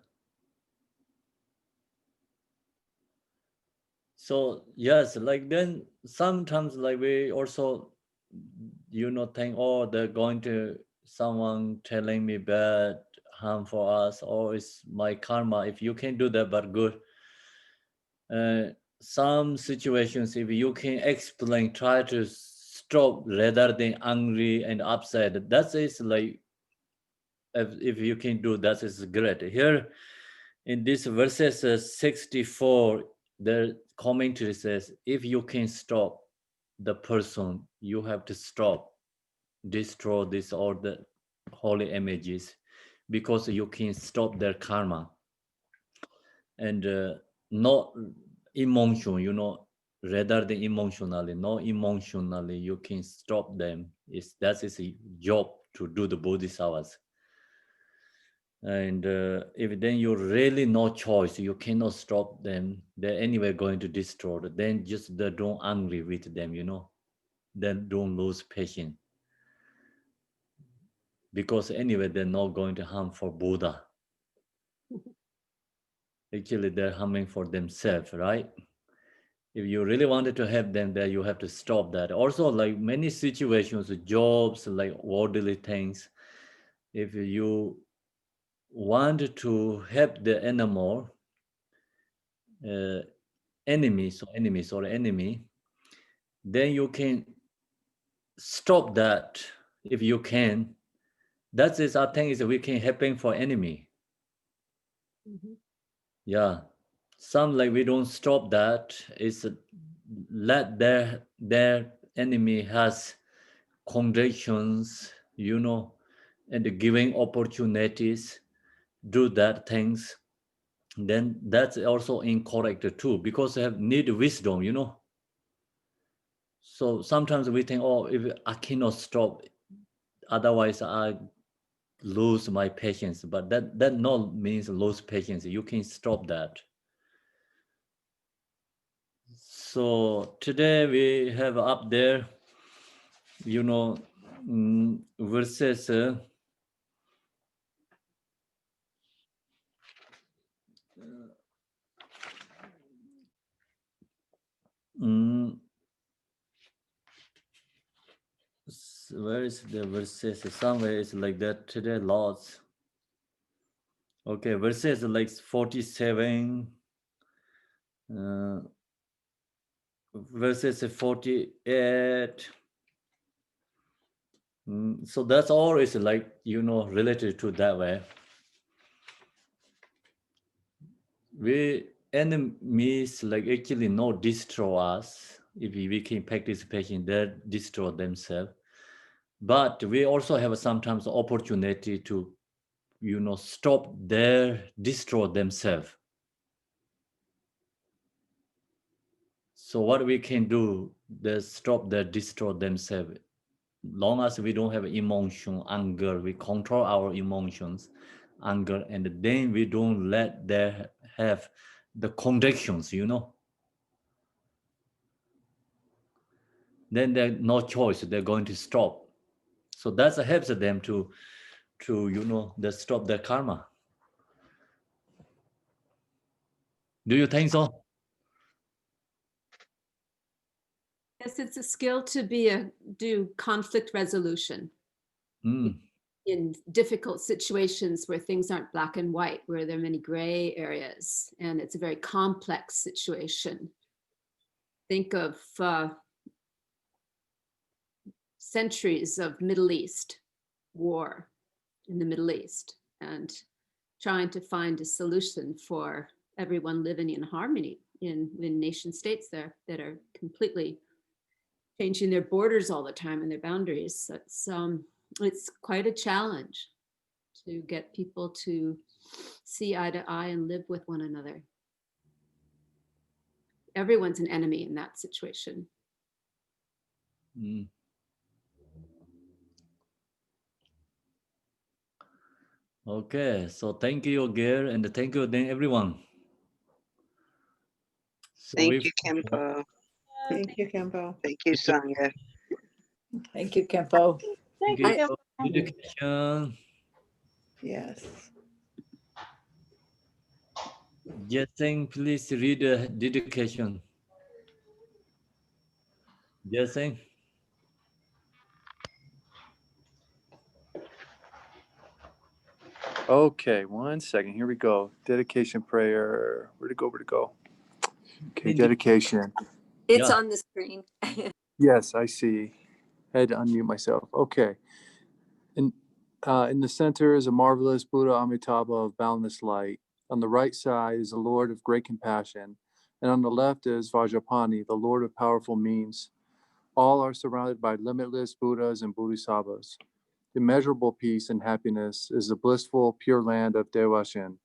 So yes, like then sometimes like we also, you know, think, oh, they're going to someone telling me bad, harm for us, or it's my karma. If you can do that, but good. Some situations, if you can explain, try to stop rather than angry and upset. That is like, if you can do that, is great. Here in this verses 64, the commentary says, if you can stop the person, you have to stop, destroy this or the holy images, because you can stop their karma. And not emotion, you know, rather than emotionally, not emotionally, you can stop them. That is a job to do the bodhisattvas. And if then you really no choice, you cannot stop them, they're anyway going to destroy, then just don't angry with them, you know, then don't lose patience, because anyway they're not going to harm for Buddha. Actually they're harming for themselves, right? If you really wanted to help them, then you have to stop that. Also, like many situations, jobs, like worldly things, if you want to help the animal, enemy, then you can stop that if you can. That is, I think, is we can helping for enemy. Yeah, some like we don't stop that. It's let their enemy has conditions, you know, and giving opportunities, do that things. Then that's also incorrect too, because they have need wisdom, you know. So sometimes we think, oh, if I cannot stop, otherwise I lose my patience. But that not means lose patience. You can stop that. So today we have up there, you know, verses where is the verses? Somewhere it's like that today, lots. Okay, verses like 47, verses 48. So that's all is like, you know, related to that way. We enemies like actually not destroy us. If we can practice patience, they destroy themselves. But we also have sometimes opportunity to, you know, stop their destroy themselves. So what we can do, they stop their destroy themselves. Long as we don't have emotion, anger, we control our emotions, anger, and then we don't let them have the conditions, you know. Then there's no choice, they're going to stop. So that helps them to you know, they stop their karma. Do you think so? Yes, it's a skill to do conflict resolution in difficult situations where things aren't black and white, where there are many gray areas, and it's a very complex situation. Think of centuries of Middle East war in the Middle East, and trying to find a solution for everyone living in harmony in nation states there that are completely changing their borders all the time and their boundaries. It's quite a challenge to get people to see eye to eye and live with one another. Everyone's an enemy in that situation. Okay, so thank you, Gail, and thank you, then everyone. So Thank if you, Khenpo. Thank you, Khenpo. Thank you, Sangha. Thank you, Khenpo. Thank give you. dedication, Yes. Jason, please read the dedication. Jason. Okay, 1 second. Here we go. Dedication prayer. Where'd it go? Where'd it go? Okay, Indeed. dedication. It's Yeah. on the screen. Yes, I see. I had to unmute myself. Okay. In the center is a marvelous Buddha Amitabha of boundless light. On the right side is the Lord of great compassion. And on the left is Vajrapani, the Lord of powerful means. All are surrounded by limitless Buddhas and Bodhisattvas. Immeasurable peace and happiness is the blissful pure land of Dewashin.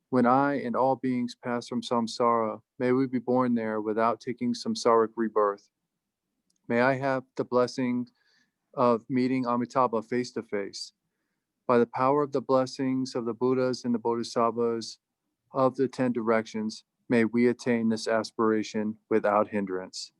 When I and all beings pass from samsara, may we be born there without taking samsaric rebirth. May I have the blessing of meeting Amitabha face to face. By the power of the blessings of the Buddhas and the Bodhisattvas of the 10 directions, may we attain this aspiration without hindrance.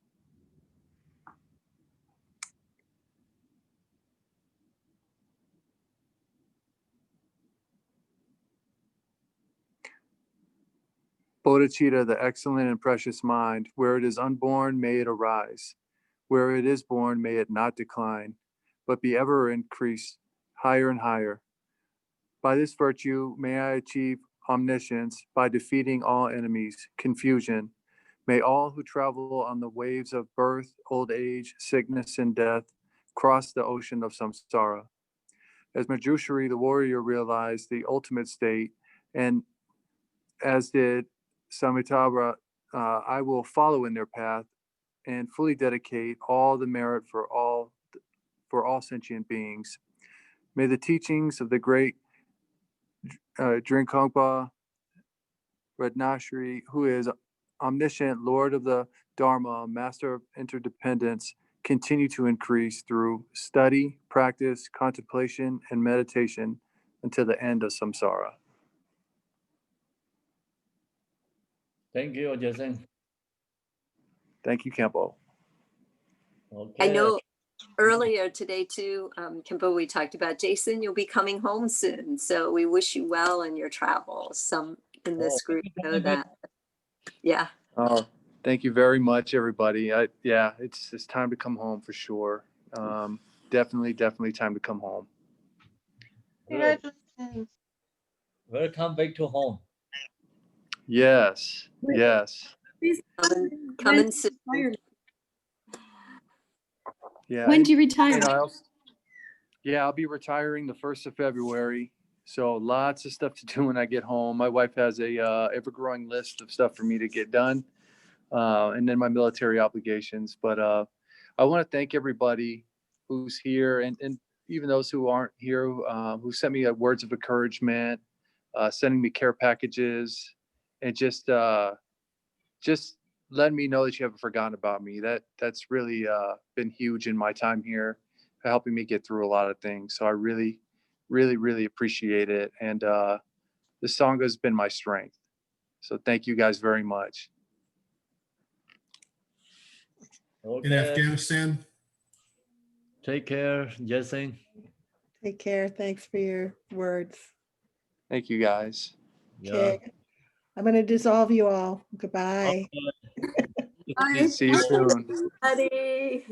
Bodhicitta, the excellent and precious mind, where it is unborn, may it arise. Where it is born, may it not decline, but be ever increased, higher and higher. By this virtue, may I achieve omniscience by defeating all enemies, confusion. May all who travel on the waves of birth, old age, sickness, and death cross the ocean of samsara. As Manjushri, the warrior, realized the ultimate state, and as did Samitabha, I will follow in their path and fully dedicate all the merit for all sentient beings. May the teachings of the great Drinkongpa Ratnashri, who is omniscient, Lord of the Dharma, master of interdependence, continue to increase through study, practice, contemplation, and meditation until the end of samsara. Thank you, Jason. Thank you, Khenpo. Okay. I know earlier today too, Khenpo, we talked about Jason, you'll be coming home soon. So we wish you well in your travels. Some in this group know that. Yeah. Oh, thank you very much, everybody. It's time to come home for sure. Definitely time to come home. Congratulations. Welcome back to home. Yes. Please come and sit. Yeah. When do you retire? I'll be retiring the 1st of February. So lots of stuff to do when I get home. My wife has a ever-growing list of stuff for me to get done, and then my military obligations. But I want to thank everybody who's here, and even those who aren't here, who sent me words of encouragement, sending me care packages, and just letting me know that you haven't forgotten about me. That's really been huge in my time here, helping me get through a lot of things. So I really appreciate it. And the Sangha has been my strength. So thank you guys very much. Okay. In Afghanistan. Take care, Jason. Take care. Thanks for your words. Thank you, guys. Okay. I'm going to dissolve you all. Goodbye. See you soon. Buddy.